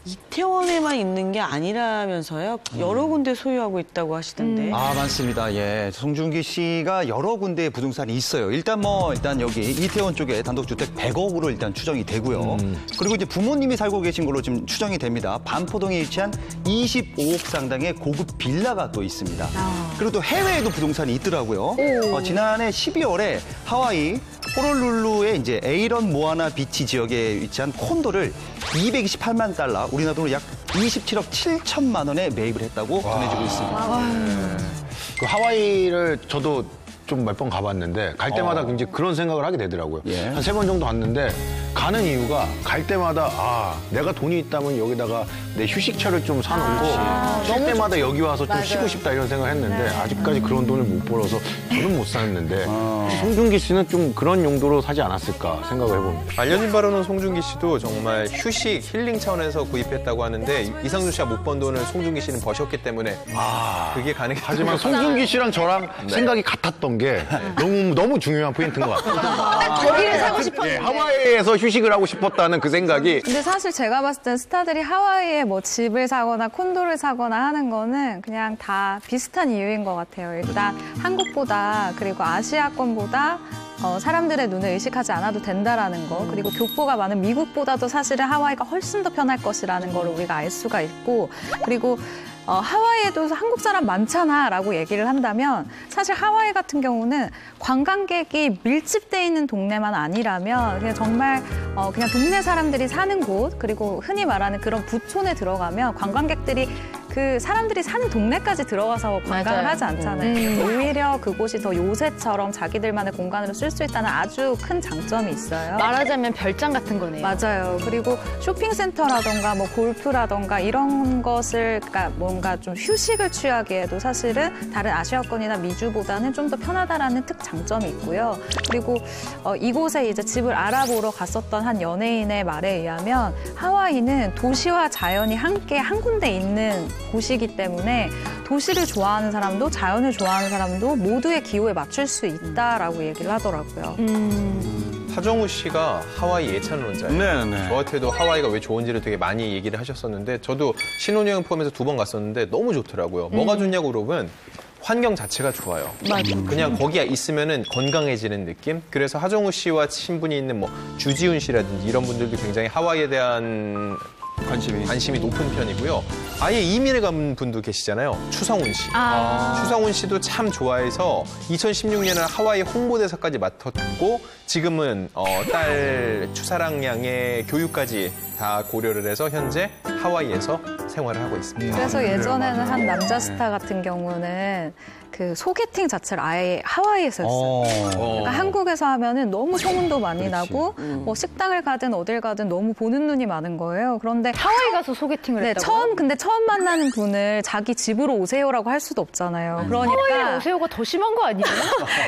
이태원에만 있는 게 아니라면서요. 여러 군데 소유하고 있다고 하시던데. 아, 맞습니다. 예. 송중기 씨가 여러 군데의 부동산이 있어요. 일단 여기 이태원 쪽에 단독 단독주택 100억으로 일단 추정이 되고요. 그리고 이제 부모님이 살고 계신 걸로 지금 추정이 됩니다. 반포동에 위치한 25억 상당의 고급 빌라가 또 있습니다. 그리고 또 해외에도 부동산이 있더라고요. 지난해 12월에 하와이 호놀룰루의 이제 에이런 모아나 비치 지역에 위치한 콘도를 228만 달러, 우리나라 돈으로 약 27억 7천만 원에 매입을 했다고 전해지고 있습니다. 그 하와이를 저도 좀 몇 번 가봤는데 갈 때마다 이제 그런 생각을 하게 되더라고요. 예. 한 3번 정도 갔는데 가는 이유가 갈 때마다 내가 돈이 있다면 여기다가 내 휴식처를 좀 사놓고 쉴 때마다 여기 와서 좀 쉬고 싶다 이런 생각을 했는데 아직까지 그런 돈을 못 벌어서 저는 못 샀는데 송중기 씨는 좀 그런 용도로 사지 않았을까 생각을 해봅니다. 알려진 바로는 송중기 씨도 정말 휴식, 힐링 차원에서 구입했다고 하는데 이상준 씨가 못 번 돈을 송중기 씨는 버셨기 때문에 그게 가능했던 하지만 송중기 씨랑 저랑 생각이 같았던 게 너무 중요한 포인트인 것 같아요. 거기를 사고 싶었는데. 하와이에서 휴식을 하고 싶었다는 그 생각이 근데 사실 제가 봤을 땐 스타들이 하와이에 뭐 집을 사거나 콘도를 사거나 하는 거는 그냥 다 비슷한 이유인 것 같아요. 일단 한국보다 그리고 아시아권보다 사람들의 눈을 의식하지 않아도 된다라는 거, 그리고 교포가 많은 미국보다도 사실은 하와이가 훨씬 더 편할 것이라는 걸 우리가 알 수가 있고, 그리고 하와이에도 한국 사람 많잖아라고 얘기를 한다면 사실 하와이 같은 경우는 관광객이 밀집돼 있는 동네만 아니라면 그냥 정말 그냥 동네 사람들이 사는 곳, 그리고 흔히 말하는 그런 부촌에 들어가면 관광객들이 그 사람들이 사는 동네까지 들어가서 관광을 하지 않잖아요. 오히려 그곳이 더 요새처럼 자기들만의 공간으로 쓸 수 있다는 아주 큰 장점이 있어요. 말하자면 별장 같은 거네요. 맞아요. 그리고 쇼핑센터라던가 뭐 골프라던가 이런 것을 그러니까 뭔가 좀 휴식을 취하기에도 사실은 다른 아시아권이나 미주보다는 좀 더 편하다라는 특장점이 있고요. 그리고 이곳에 이제 집을 알아보러 갔었던 한 연예인의 말에 의하면 하와이는 도시와 자연이 함께 한 군데 있는 곳이기 때문에 도시를 좋아하는 사람도 자연을 좋아하는 사람도 모두의 기호에 맞출 수 있다라고 얘기를 하더라고요. 하정우 씨가 하와이 예찬론자예요. 네네. 저한테도 하와이가 왜 좋은지를 되게 많이 얘기를 하셨었는데 저도 신혼여행 포함해서 2번 갔었는데 너무 좋더라고요. 뭐가 좋냐고 물어보면 환경 자체가 좋아요. 그냥 거기에 있으면은 건강해지는 느낌? 그래서 하정우 씨와 친분이 있는 뭐 주지훈 씨라든지 이런 분들도 굉장히 하와이에 대한 관심이 높은 편이고요. 아예 이민을 간 분도 계시잖아요. 추성훈 씨. 추성훈 씨도 참 좋아해서 2016년에 하와이 홍보대사까지 맡았고 지금은 딸 추사랑 양의 교육까지 다 고려를 해서 현재 하와이에서 생활을 하고 있습니다. 그래서 예전에는 한 남자 스타 같은 경우는 그 소개팅 자체를 아예 하와이에서 했어요. 그러니까 한국에서 하면은 너무 소문도 많이 나고 뭐 식당을 가든 어딜 가든 너무 보는 눈이 많은 거예요. 그런데 하와이 가서 소개팅을 했다고요? 근데 처음 만나는 분을 자기 집으로 오세요라고 할 수도 없잖아요. 하와이에 그러니까 오세요가 더 심한 거 아니에요?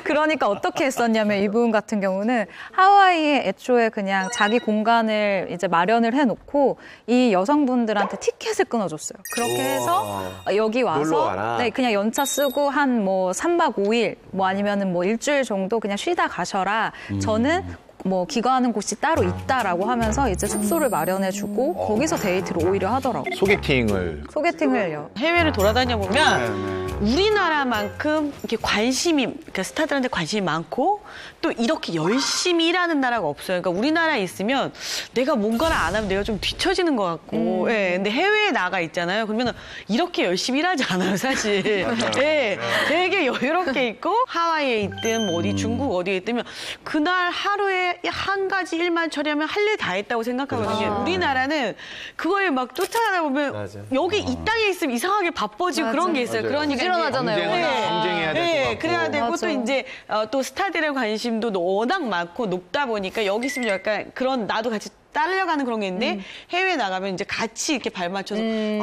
그러니까 어떻게 했었냐면 이분 같은 경우는 하와이에 애초에 그냥 자기 공간을 이제 마련을 해놓고 이 여성분들한테 티켓을 끊어줬어요. 그렇게 해서 여기 놀러 와서 와라. 네, 그냥 연차 쓰고 한 뭐 3박 5일 뭐 아니면은 뭐 일주일 정도 그냥 쉬다 가셔라. 저는 뭐 기거하는 곳이 따로 있다라고 하면서 이제 숙소를 마련해주고 거기서 데이트를 오히려 하더라고요. 소개팅을요. 해외를 돌아다녀 보면 우리나라만큼 이렇게 그러니까 스타들한테 관심이 많고 또 이렇게 열심히 일하는 나라가 없어요. 그러니까 우리나라에 있으면 내가 뭔가를 안 하면 내가 좀 뒤처지는 것 같고, 예. 근데 해외에 나가 있잖아요. 그러면 이렇게 열심히 일하지 않아요, 사실. 예. 되게 여유롭게 있고 하와이에 있든 뭐 어디 중국 어디에 있든 그날 하루에 한 가지 일만 처리하면 할 일 다 했다고 생각하거든요. 우리나라는 그거에 막 쫓아가다 보면 여기 이 땅에 있으면 이상하게 바빠지고 그런 게 있어요. 그러니까 일어나잖아요. 경쟁해야 될 것 같고. 그래야 되고 맞아. 또 이제 또 스타들의 관심도 워낙 많고 높다 보니까 여기 있으면 약간 그런 나도 같이 딸려가는 그런 게 있는데 해외 나가면 이제 같이 이렇게 발 맞춰서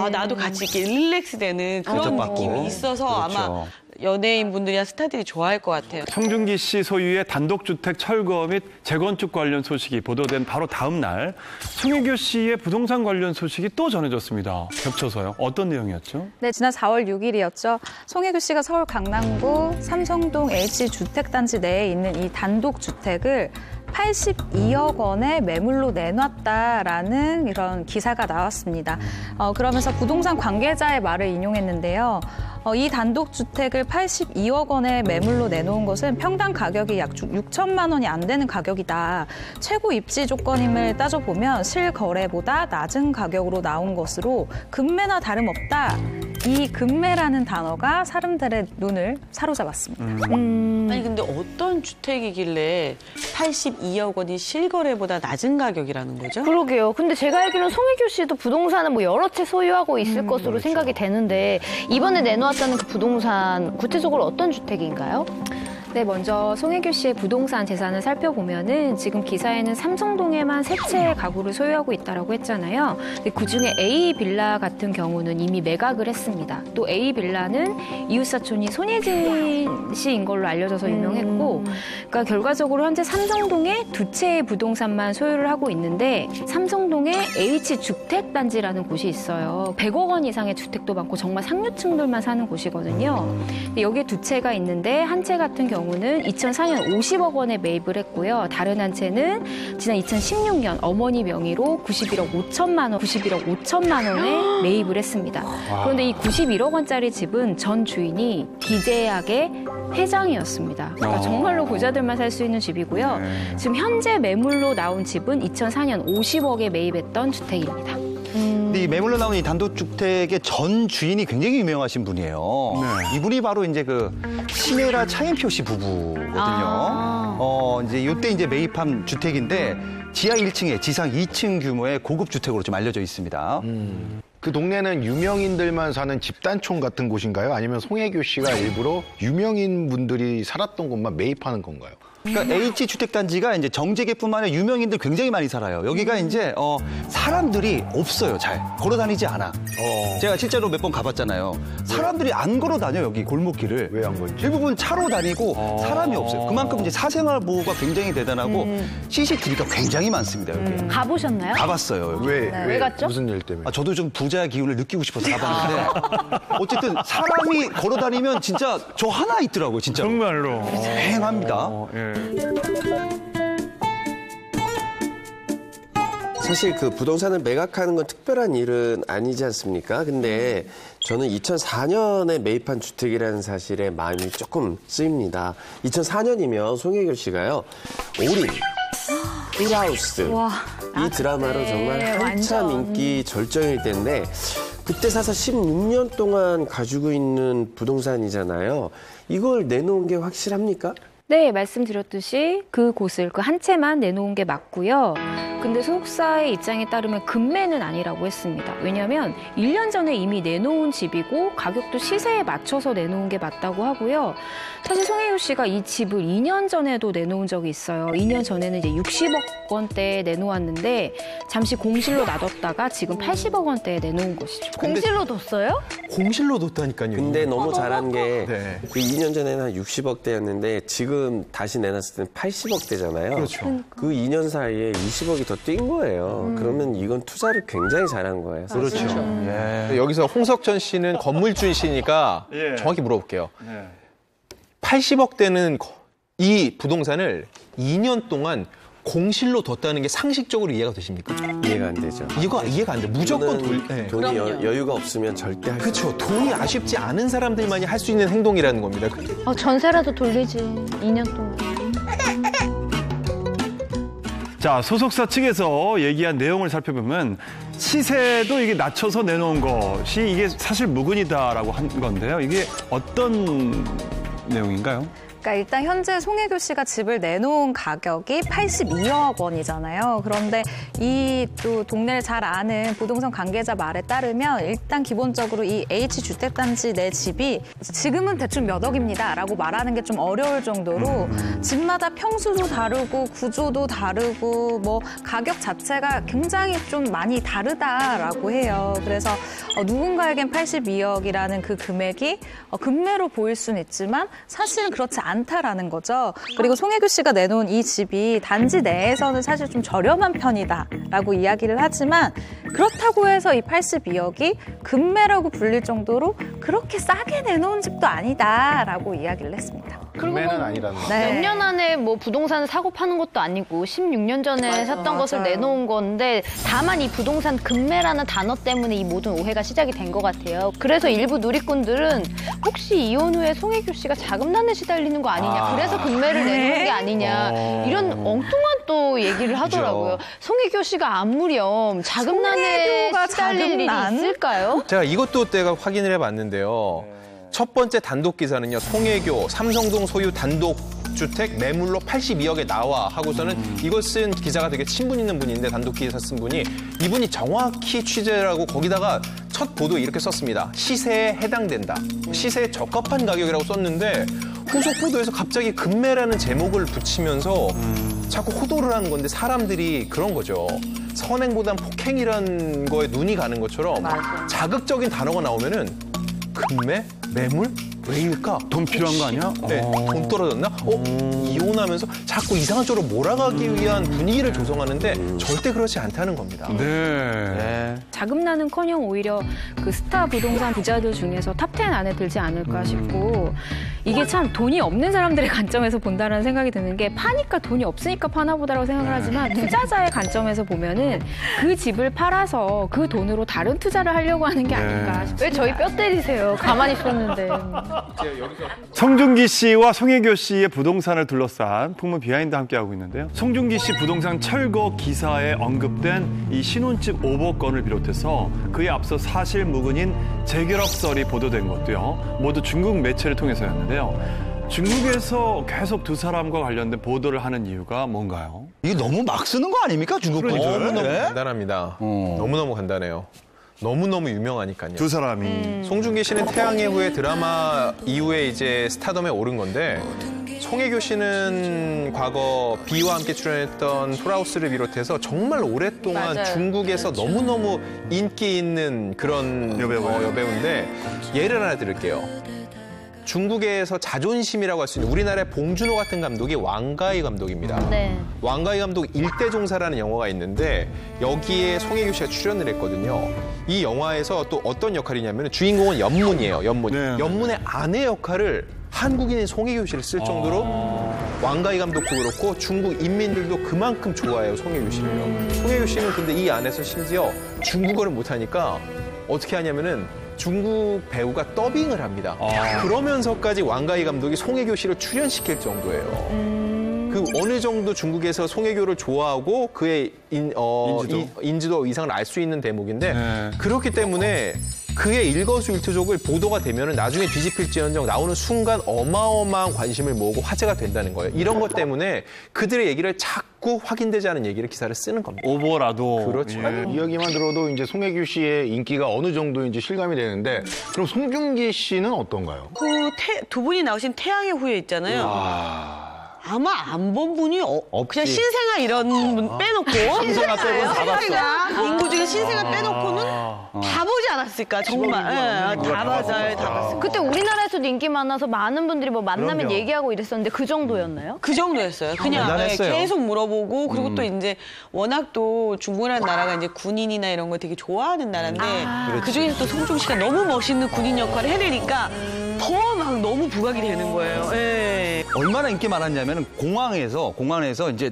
나도 같이 이렇게 릴렉스 되는 그런 느낌이 있어서 아마 연예인분들이나 스타들이 좋아할 것 같아요. 송중기 씨 소유의 단독주택 철거 및 재건축 관련 소식이 보도된 바로 다음 날 송혜교 씨의 부동산 관련 소식이 또 전해졌습니다. 겹쳐서요. 어떤 내용이었죠? 네, 지난 4월 6일이었죠. 송혜교 씨가 서울 강남구 삼성동 H주택단지 내에 있는 이 단독주택을 82억 원의 매물로 내놨다라는 이런 기사가 나왔습니다. 그러면서 부동산 관계자의 말을 인용했는데요. 이 단독주택을 82억 원의 매물로 내놓은 것은 평당 가격이 약 6천만 원이 안 되는 가격이다. 최고 입지 조건임을 따져보면 실거래보다 낮은 가격으로 나온 것으로 금매나 다름없다. 이 금매라는 단어가 사람들의 눈을 사로잡았습니다. 아니 근데 어떤 주택이길래 82억 원이 실거래보다 낮은 가격이라는 거죠? 그러게요. 근데 제가 알기로는 송혜교 씨도 부동산을 뭐 여러 채 소유하고 있을 것으로 생각이 되는데 이번에 내놓았다는 그 부동산 구체적으로 어떤 주택인가요? 네, 먼저 송혜교 씨의 부동산 재산을 살펴보면은 지금 기사에는 삼성동에만 3채의 가구를 소유하고 있다라고 했잖아요. 근데 그중에 A 빌라 같은 경우는 이미 매각을 했습니다. 또 A 빌라는 이웃사촌이 손예진 씨인 걸로 알려져서 유명했고, 그러니까 결과적으로 현재 삼성동에 2채의 부동산만 소유를 하고 있는데 삼성동에 H주택단지라는 곳이 있어요. 100억 원 이상의 주택도 많고 정말 상류층들만 사는 곳이거든요. 근데 여기에 2채가 있는데 한 채 같은 경우는 2004년 50억 원에 매입을 했고요. 다른 한 채는 지난 2016년 어머니 명의로 91억 5천만 원에 매입을 했습니다. 그런데 이 91억 원짜리 집은 전 주인이 기재학의 회장이었습니다. 그러니까 정말로 부자들만 살 수 있는 집이고요. 지금 현재 매물로 나온 집은 2004년 50억에 매입했던 주택입니다. 근데 이 매물로 나온 이 단독주택의 전 주인이 굉장히 유명하신 분이에요. 이분이 바로 이제 그 심혜라 차인표 씨 부부거든요. 이제 이때 이제 매입한 주택인데 지하 1층에 지상 2층 규모의 고급 주택으로 좀 알려져 있습니다. 그 동네는 유명인들만 사는 집단촌 같은 곳인가요? 아니면 송혜교 씨가 일부러 유명인 분들이 살았던 곳만 매입하는 건가요? 그러니까 H주택단지가 이제 정재계뿐만 아니라 유명인들 굉장히 많이 살아요. 여기가 이제 사람들이 없어요. 잘 걸어다니지 않아. 제가 실제로 몇 번 가봤잖아요. 사람들이 안 걸어다녀 여기 골목길을. 왜 안 걸지? 대부분 차로 다니고 사람이 없어요. 그만큼 이제 사생활 보호가 굉장히 대단하고 CCTV가 굉장히 많습니다. 여기. 가보셨나요? 가봤어요. 여기. 왜 갔죠? 무슨 일 때문에? 저도 좀 부자의 기운을 느끼고 싶어서 가봤는데 어쨌든 사람이 걸어다니면 진짜 저 하나 있더라고요. 진짜. 정말로. 휑합니다. 사실 그 부동산을 매각하는 건 특별한 일은 아니지 않습니까? 근데 저는 2004년에 매입한 주택이라는 사실에 마음이 조금 쓰입니다. 2004년이면 송혜교 씨가요, 올인, 힐하우스 이 드라마로 정말 한참 인기 절정일 때인데 그때 사서 16년 동안 가지고 있는 부동산이잖아요. 이걸 내놓은 게 확실합니까? 네, 말씀드렸듯이 그 곳을 그 한 채만 내놓은 게 맞고요. 근데 소속사의 입장에 따르면 금매는 아니라고 했습니다. 왜냐하면 1년 전에 이미 내놓은 집이고 가격도 시세에 맞춰서 내놓은 게 맞다고 하고요. 사실 송혜교 씨가 이 집을 2년 전에도 내놓은 적이 있어요. 2년 전에는 이제 60억 원대에 내놓았는데 잠시 공실로 놔뒀다가 지금 80억 원대에 내놓은 것이죠. 공실로 뒀어요? 공실로 뒀다니까요. 근데 너무 잘한 게 네. 그 2년 전에는 한 60억대였는데 지금 다시 내놨을 때는 80억대잖아요. 그렇죠. 그 2년 사이에 20억이 더 뛴 거예요. 그러면 이건 투자를 굉장히 잘한 거예요. 그렇죠. 여기서 홍석천 씨는 건물주인 씨니까 정확히 물어볼게요. 80억대는 이 부동산을 2년 동안 공실로 뒀다는 게 상식적으로 이해가 되십니까? 이해가 안 되죠. 이해가 안 돼. 무조건 돈이 여유가 없으면 절대 할 수 그렇죠. 돈이 아쉽지 않은 사람들만이 할 수 있는 행동이라는 겁니다. 전세라도 돌리지. 2년 동안. 자, 소속사 측에서 얘기한 내용을 살펴보면 시세도 이게 낮춰서 내놓은 것이 이게 사실 무근이다라고 한 건데요. 이게 어떤 내용인가요? 그러니까 일단 현재 송혜교 씨가 집을 내놓은 가격이 82억 원이잖아요. 그런데 이 또 동네를 잘 아는 부동산 관계자 말에 따르면 일단 기본적으로 이 H주택단지 내 집이 지금은 대충 몇 억입니다라고 말하는 게 좀 어려울 정도로 집마다 평수도 다르고 구조도 다르고 뭐 가격 자체가 굉장히 좀 많이 다르다라고 해요. 그래서 누군가에겐 82억이라는 그 금액이 금매로 보일 수는 있지만 사실은 그렇지 않다라는 거죠. 그리고 송혜교 씨가 내놓은 이 집이 단지 내에서는 사실 좀 저렴한 편이다라고 이야기를 하지만 그렇다고 해서 이 82억이 금매라고 불릴 정도로 그렇게 싸게 내놓은 집도 아니다라고 이야기를 했습니다. 금매는 아니라는 거. 네. 몇 년 안에 뭐 부동산 사고 파는 것도 아니고 16년 전에 샀던 것을 내놓은 건데 다만 이 부동산 금매라는 단어 때문에 이 모든 오해가 시작이 된 것 같아요. 그래서 일부 누리꾼들은 혹시 이혼 후에 송혜교 씨가 자금난에 시달리는 거 아니냐. 그래서 금매를 내놓은 게 아니냐. 이런 엉뚱한 또 얘기를 하더라고요. 송혜교 씨가 아무렴 자금난에 송혜교가 시달릴 자금난? 일이 있을까요? 제가 이것도 내가 확인을 해봤는데요. 첫 번째 단독 기사는요. 송혜교 삼성동 소유 단독 주택 매물로 82억에 나와 하고서는 이걸 쓴 기자가 되게 친분 있는 분인데 단독 기사 쓴 분이 이분이 정확히 취재를 하고 거기다가 첫 보도 이렇게 썼습니다. 시세에 해당된다. 시세에 적합한 가격이라고 썼는데 후속 보도에서 갑자기 금매라는 제목을 붙이면서 자꾸 호도를 하는 건데 사람들이 그런 거죠. 선행보단 폭행이라는 거에 눈이 가는 것처럼 자극적인 단어가 나오면은 금매? 매물? 왜일까? 돈 필요한 거 아니야? 네, 돈 떨어졌나? 이혼하면서 자꾸 이상한 쪽으로 몰아가기 위한 분위기를 조성하는데 절대 그렇지 않다는 겁니다. 네. 자금난은커녕 오히려 그 스타 부동산 부자들 중에서 탑10 안에 들지 않을까 싶고 이게 참 돈이 없는 사람들의 관점에서 본다라는 생각이 드는 게 파니까 돈이 없으니까 파나 보다라고 생각을 하지만 투자자의 관점에서 보면은 그 집을 팔아서 그 돈으로 다른 투자를 하려고 하는 게 아닐까 싶습니다. 왜 저희 뼈 때리세요? 가만히 있었는데. 송중기 씨와 송혜교 씨의 부동산을 둘러싼 풍문 비하인드 함께하고 있는데요. 송중기 씨 부동산 철거 기사에 언급된 이 신혼집 오버건을 비롯해서 그에 앞서 사실 무근인 재결합설이 보도된 것도요. 모두 중국 매체를 통해서였는데요. 중국에서 계속 두 사람과 관련된 보도를 하는 이유가 뭔가요? 이게 너무 막 쓰는 거 아닙니까 중국 분들? 너무너무 네? 간단합니다. 너무너무 간단해요. 너무너무 유명하니까요. 두 사람이. 송중기 씨는 태양의 후예 드라마 이후에 이제 스타덤에 오른 건데 송혜교 씨는 과거 비와 함께 출연했던 풀하우스를 비롯해서 정말 오랫동안 맞아요. 중국에서 너무너무 인기 있는 그런 여배우인데 예를 하나 드릴게요. 중국에서 자존심이라고 할 수 있는 우리나라의 봉준호 같은 감독이 왕가희 감독입니다. 네. 왕가희 감독 일대종사라는 영화가 있는데 여기에 송혜교 씨가 출연을 했거든요. 이 영화에서 또 어떤 역할이냐면 주인공은 연문이에요. 연문. 네. 연문의 아내 역할을 한국인인 송혜교 씨를 쓸 정도로 왕가희 감독도 그렇고 중국 인민들도 그만큼 좋아해요. 송혜교 씨를요. 송혜교 씨는 근데 이 안에서 심지어 중국어를 못하니까 어떻게 하냐면은 중국 배우가 더빙을 합니다. 그러면서까지 왕가희 감독이 송혜교 씨를 출연시킬 정도예요. 그 어느 정도 중국에서 송혜교를 좋아하고 그의 인지도 이상을 알 수 있는 대목인데 네. 그렇기 때문에 그의 일거수일투족을 보도가 되면 나중에 뒤집힐지언정 나오는 순간 어마어마한 관심을 모으고 화제가 된다는 거예요. 이런 것 때문에 그들의 얘기를 자꾸 확인되지 않은 얘기를 기사를 쓰는 겁니다. 오버라도. 그렇죠. 이야기만 들어도 이제 송혜교 씨의 인기가 어느 정도인지 실감이 되는데 그럼 송중기 씨는 어떤가요? 그 두 분이 나오신 태양의 후예 있잖아요. 아마 안 본 분이 그냥 신생아 이런 분 빼놓고 신생아 빼고는 다 봤어. 신생아 인구 중에 신생아 빼놓고는 다 보지 않았을까 정말. 다 맞아요, 다 봤어요. 그때 우리나라에서도 인기 많아서 많은 분들이 뭐 만나면 얘기하고 이랬었는데 그 정도였나요? 그 정도였어요. 그냥 대단했어요. 계속 물어보고 그리고 또 이제 워낙 또 중국이라는 나라가 이제 군인이나 이런 거 되게 좋아하는 나라인데 그 중에서 또 송중 씨가 너무 멋있는 군인 역할을 해내니까 더 막 너무 부각이 되는 거예요. 예. 얼마나 인기 많았냐면 공항에서 이제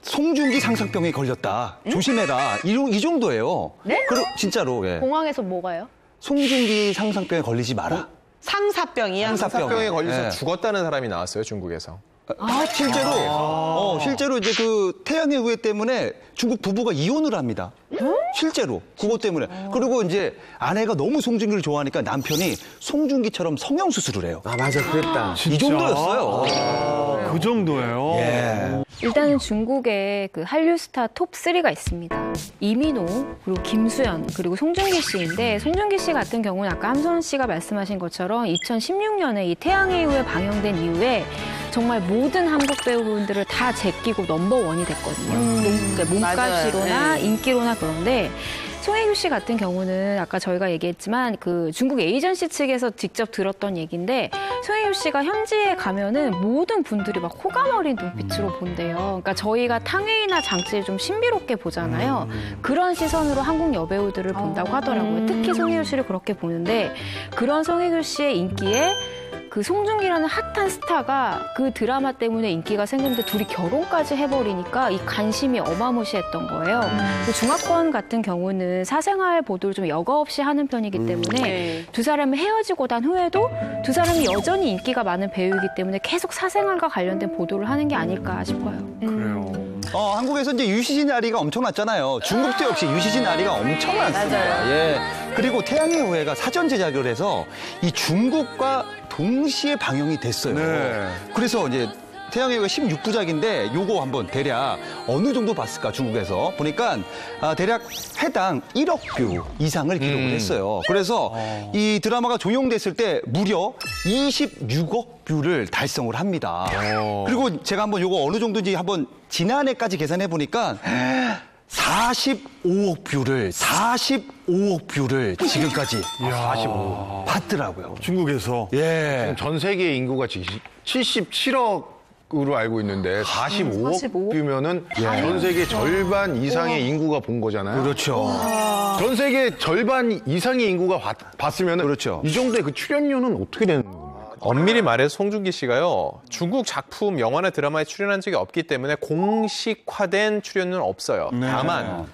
송중기 상사병에 걸렸다. 조심해라. 이 정도예요. 네? 진짜로. 예. 공항에서 뭐가요? 송중기 상사병에 걸리지 마라. 상사병이야. 상사병에 걸려서 예. 죽었다는 사람이 나왔어요, 중국에서. 실제로 이제 그 태양의 후예 때문에 중국 부부가 이혼을 합니다. 실제로 그것 때문에. 그리고 이제 아내가 너무 송중기를 좋아하니까 남편이 송중기처럼 성형 수술을 해요. 아, 맞아. 그랬다. 이 정도였어요. 그 정도예요? 예. 일단은 중국에 그 한류 스타 톱3가 있습니다. 이민호, 그리고 김수현, 그리고 송중기 씨인데 송중기 씨 같은 경우는 아까 함선 씨가 말씀하신 것처럼 2016년에 이 태양의 후예 방영된 이후에 정말 모든 한국 배우분들을 다 제끼고 넘버원이 됐거든요. 몸값으로나 맞아요. 인기로나 그런데 송혜교 씨 같은 경우는 아까 저희가 얘기했지만 그 중국 에이전시 측에서 직접 들었던 얘기인데 송혜교 씨가 현지에 가면은 모든 분들이 막 호감 어린 눈빛으로 본대요. 그러니까 저희가 탕웨이나 장치를 좀 신비롭게 보잖아요. 그런 시선으로 한국 여배우들을 본다고 하더라고요. 특히 송혜교 씨를 그렇게 보는데 그런 송혜교 씨의 인기에 그 송중기라는 핫한 스타가 그 드라마 때문에 인기가 생겼는데 둘이 결혼까지 해버리니까 이 관심이 어마무시했던 거예요. 그 중화권 같은 경우는 사생활 보도를 좀 여과 없이 하는 편이기 때문에 네. 두 사람이 헤어지고 난 후에도 두 사람이 여전히 인기가 많은 배우이기 때문에 계속 사생활과 관련된 보도를 하는 게 아닐까 싶어요. 그래요. 한국에서 이제 유시진 아리가 엄청났잖아요. 중국도 역시 유시진 아리가 엄청났습니다. 예. 그리고 태양의 후예가 사전 제작을 해서 이 중국과 동시에 방영이 됐어요. 네. 그래서 이제 태양의 후예 16부작인데 요거 한번 대략 어느 정도 봤을까 중국에서 보니까 대략 회당 1억 뷰 이상을 기록을 했어요. 그래서 이 드라마가 종영됐을 때 무려 26억 뷰를 달성을 합니다. 그리고 제가 한번 요거 어느 정도인지 한번 지난해까지 계산해 보니까 45억 뷰를 지금까지 45 봤더라고요. 중국에서. 예. 전 세계 인구가 77억으로 알고 있는데 45억 뷰면은 전 세계 절반 이상의 인구가 본 거잖아요. 그렇죠. 전 세계 절반 이상의 인구가 봤으면은 그렇죠. 이 정도의 그 출연료는 어떻게 되는 겁니까? 엄밀히 말해서 송중기 씨가요. 중국 작품, 영화나 드라마에 출연한 적이 없기 때문에 공식화된 출연료는 없어요. 다만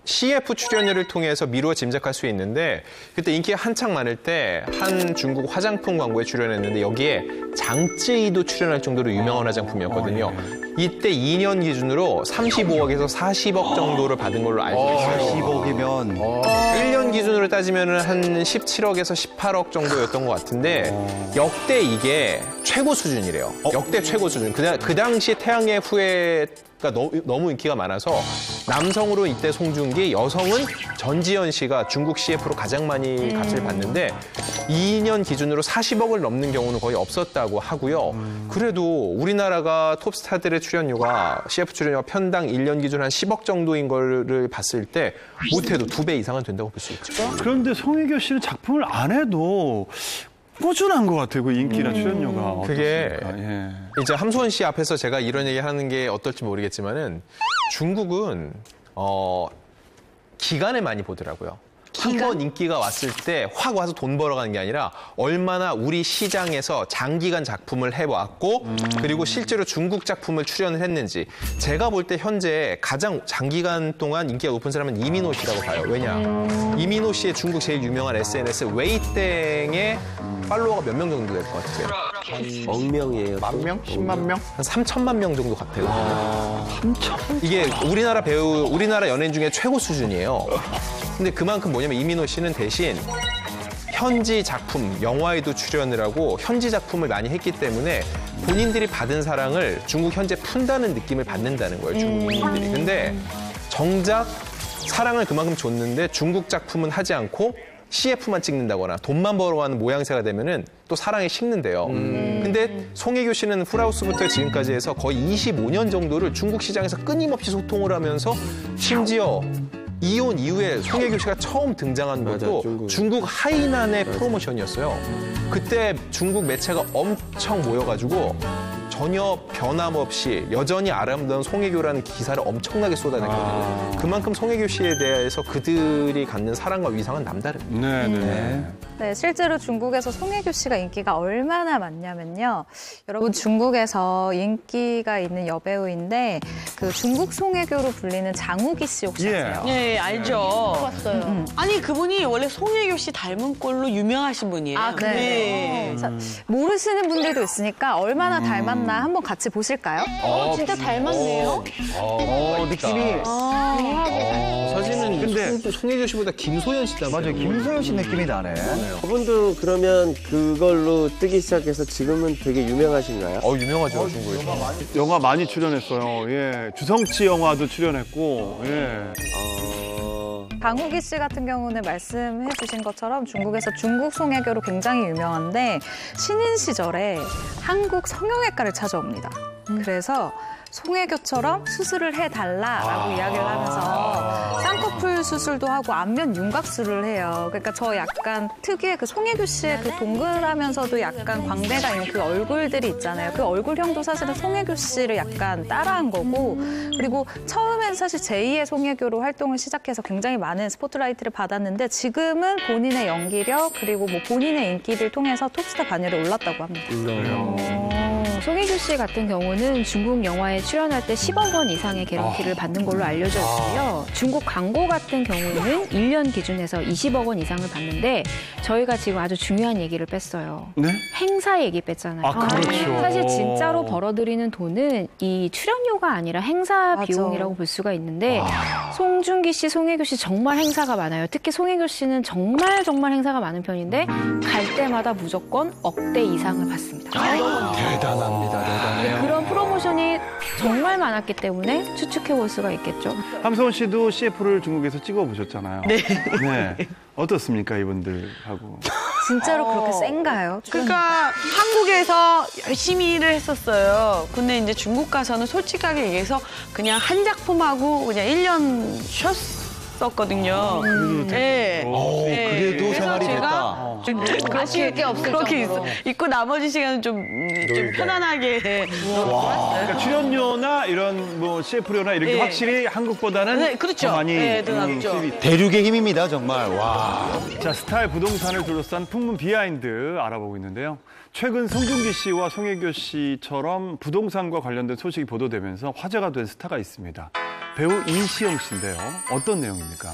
CF 출연료를 통해서 미루어 짐작할 수 있는데 그때 인기가 한창 많을 때 한 중국 화장품 광고에 출연했는데 여기에 장쯔이도 출연할 정도로 유명한 화장품이었거든요. 이때 2년 기준으로 35억에서 40억 정도를 받은 걸로 알고 있어요. 40억이면 1년 기준으로 따지면 한 17억에서 18억 정도였던 것 같은데 역대 이게 최고 수준이래요. 역대 최고 수준. 그 당시 태양의 후예가 너무 인기가 많아서 남성으로 이때 송중기, 여성은 전지현 씨가 중국 CF로 가장 많이 값을 받는데 2년 기준으로 40억을 넘는 경우는 거의 없었다고 하고요. 그래도 우리나라가 톱스타들의 출연료가 CF 출연료가 편당 1년 기준 한 10억 정도인 거를 봤을 때 못해도 2배 이상은 된다고 볼 수 있죠. 그런데 송혜교 씨는 작품을 안 해도 꾸준한 것 같아요. 그 인기나 출연료가. 그게 어떻습니까? 예. 이제 함소원 씨 앞에서 제가 이런 얘기 하는 게 어떨지 모르겠지만은 중국은 기간에 많이 보더라고요. 한 번 인기가 왔을 때 확 와서 돈 벌어가는 게 아니라 얼마나 우리 시장에서 장기간 작품을 해왔고 그리고 실제로 중국 작품을 출연을 했는지 제가 볼 때 현재 가장 장기간 동안 인기가 높은 사람은 이민호 씨라고 봐요. 왜냐? 이민호 씨의 중국 제일 유명한 SNS 웨이땡의 팔로워가 몇 명 정도 될 것 같아요? 억명이에요. 만 명? 10만 명? 한 3천만 명 정도 되거든요. 3천? 이게 우리나라 연예인 중에 최고 수준이에요. 근데 그만큼 뭐냐면 이민호 씨는 대신 현지 작품, 영화에도 출연을 하고 현지 작품을 많이 했기 때문에 본인들이 받은 사랑을 중국 현지에 푼다는 느낌을 받는다는 거예요, 중국인들이. 근데 정작 사랑을 그만큼 줬는데 중국 작품은 하지 않고 CF만 찍는다거나 돈만 벌어가는 모양새가 되면은 또 사랑이 식는데요. 근데 송혜교 씨는 풀하우스부터 지금까지 해서 거의 25년 정도를 중국 시장에서 끊임없이 소통을 하면서 심지어 이혼 이후에 송혜교 씨가 처음 등장한 것도 중국 하이난의 프로모션이었어요. 그때 중국 매체가 엄청 모여가지고 전혀 변함없이 여전히 아름다운 송혜교라는 기사를 엄청나게 쏟아냈거든요. 그만큼 송혜교 씨에 대해서 그들이 갖는 사랑과 위상은 남다릅니다. 네, 실제로 중국에서 송혜교 씨가 인기가 얼마나 많냐면요. 여러분 중국에서 인기가 있는 여배우인데 그 중국 송혜교로 불리는 장우기 씨 혹시 아세요? 네, 알죠. 봤어요. 아니, 그분이 원래 송혜교 씨 닮은 꼴로 유명하신 분이에요. 아, 그래요? 네. 자, 모르시는 분들도 있으니까 얼마나 닮았나 한번 같이 보실까요? 진짜 닮았네요. 느낌이 사진은 근데 송혜교 씨보다 김소연 씨 닮았어요. 맞아요. 김소연 씨 느낌이 나네. 그분도 그러면 그걸로 뜨기 시작해서 지금은 되게 유명하신가요? 유명하죠, 중국에서. 영화 많이 출연했어요. 예. 주성치 영화도 출연했고. 예. 강우기 씨 같은 경우는 말씀해 주신 것처럼 중국에서 중국 송혜교로 굉장히 유명한데 신인 시절에 한국 성형외과를 찾아옵니다. 그래서 송혜교처럼 수술을 해달라라고 이야기를 하면서 쌍꺼풀 수술도 하고 안면 윤곽술을 해요. 그러니까 저 약간 특유의 그 송혜교 씨의 그 동글하면서도 약간 광대가 있는 그 얼굴들이 있잖아요. 그 얼굴형도 사실은 송혜교 씨를 약간 따라한 거고 그리고 처음엔 사실 제2의 송혜교로 활동을 시작해서 굉장히 많은 스포트라이트를 받았는데 지금은 본인의 연기력 그리고 뭐 본인의 인기를 통해서 톱스타 반열에 올랐다고 합니다. 송혜교 씨 같은 경우는 중국 영화에 출연할 때 10억 원 이상의 개런티를 받는 걸로 알려져 있고요. 중국 광고 같은 경우는 1년 기준에서 20억 원 이상을 받는데 저희가 지금 아주 중요한 얘기를 뺐어요. 네? 행사 얘기 뺐잖아요. 아, 그렇죠. 사실 진짜로 벌어들이는 돈은 이 출연료가 아니라 행사 맞아. 비용이라고 볼 수가 있는데 송중기 씨, 송혜교 씨 정말 행사가 많아요. 특히 송혜교 씨는 정말 행사가 많은 편인데 갈 때마다 무조건 억대 이상을 받습니다. 대단합니다. 대단해요. 그런 프로모션이 정말 많았기 때문에 추측해 볼 수가 있겠죠. 함소원 씨도 CF를 중국에서 찍어보셨잖아요. 네. 네. 어떻습니까, 이분들하고? 진짜로 그렇게 센가요? 그러니까 한국에서 열심히 일을 했었어요. 근데 이제 중국 가서는 솔직하게 얘기해서 그냥 한 작품하고 그냥 1년 쉬었었거든요. 네. 그래도 그래서 생활이 제가 아쉬울 게 없을 그렇게 정도로. 있고 나머지 시간은 좀 편안하게 놀았어요. 그러니까 출연료나 이런 뭐 CF료나 이렇게 네. 확실히 한국보다는 네, 그렇죠. 더 많이 네, 더 낫죠. 수입이. 대륙의 힘입니다, 정말. 와. 자, 스타일 부동산을 둘러싼 풍문 비하인드 알아보고 있는데요. 최근 송중기 씨와 송혜교 씨처럼 부동산과 관련된 소식이 보도되면서 화제가 된 스타가 있습니다. 배우 이시영 씨인데요. 어떤 내용입니까?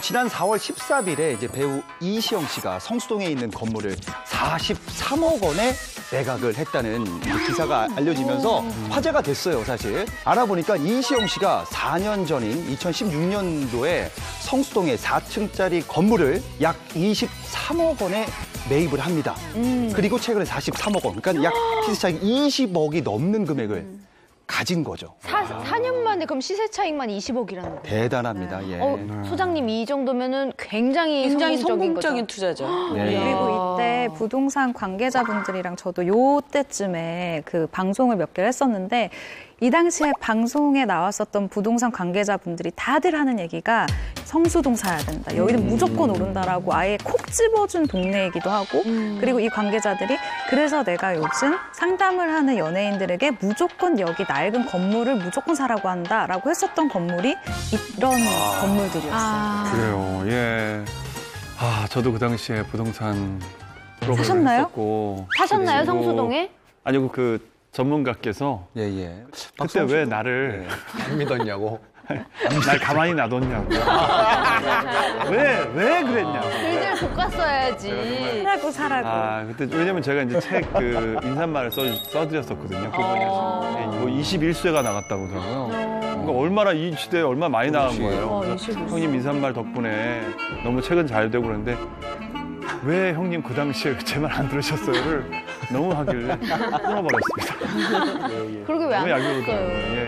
지난 4월 14일에 이제 배우 이시영 씨가 성수동에 있는 건물을 43억 원에 매각을 했다는 기사가 알려지면서 화제가 됐어요, 사실. 알아보니까 이시영 씨가 4년 전인 2016년도에 성수동에 4층짜리 건물을 약 23억 원에 매입을 합니다. 그리고 최근에 43억 원, 그러니까 약 시세 차익 20억이 넘는 금액을 가진 거죠. 4년 만에 그럼 시세 차익만 20억이라는 거. 대단합니다. 예. 소장님 이 정도면은 굉장히 성공적인 투자죠. 네. 그리고 이때 부동산 관계자분들이랑 저도 요때쯤에 그 방송을 몇 개를 했었는데 이 당시에 방송에 나왔었던 부동산 관계자분들이 다들 하는 얘기가 성수동 사야 된다. 여기는 무조건 오른다라고 아예 콕 집어준 동네이기도 하고 그리고 이 관계자들이 그래서 내가 요즘 상담을 하는 연예인들에게 무조건 여기 낡은 건물을 무조건 사라고 한다라고 했었던 건물이 이런 건물들이었어요. 그래요. 예. 저도 그 당시에 부동산 프로그램을 사셨나요? 했었고. 사셨나요, 그리고 성수동에? 아니요, 그 전문가께서 예. 그때 왜 나를 안 믿었냐고. 날 가만히 놔뒀냐고. 왜 그랬냐고. 빌들 볶았어야지. 사라고. 그때 왜냐면 제가 이제 책 그 인사말을 써드렸었거든요. 그분이 뭐 21쇄가 나갔다고 하더라고요. 그러니까 얼마나 이 시대에 얼마나 많이 나간 거예요. 형님 인사말 덕분에 너무 책은 잘 되고 그러는데 왜 형님 그 당시에 제 말 안 들으셨어요를 너무 하길래 끊어버렸습니다. 그러게 왜 안 너무 약이 들었어요? 오더라고요.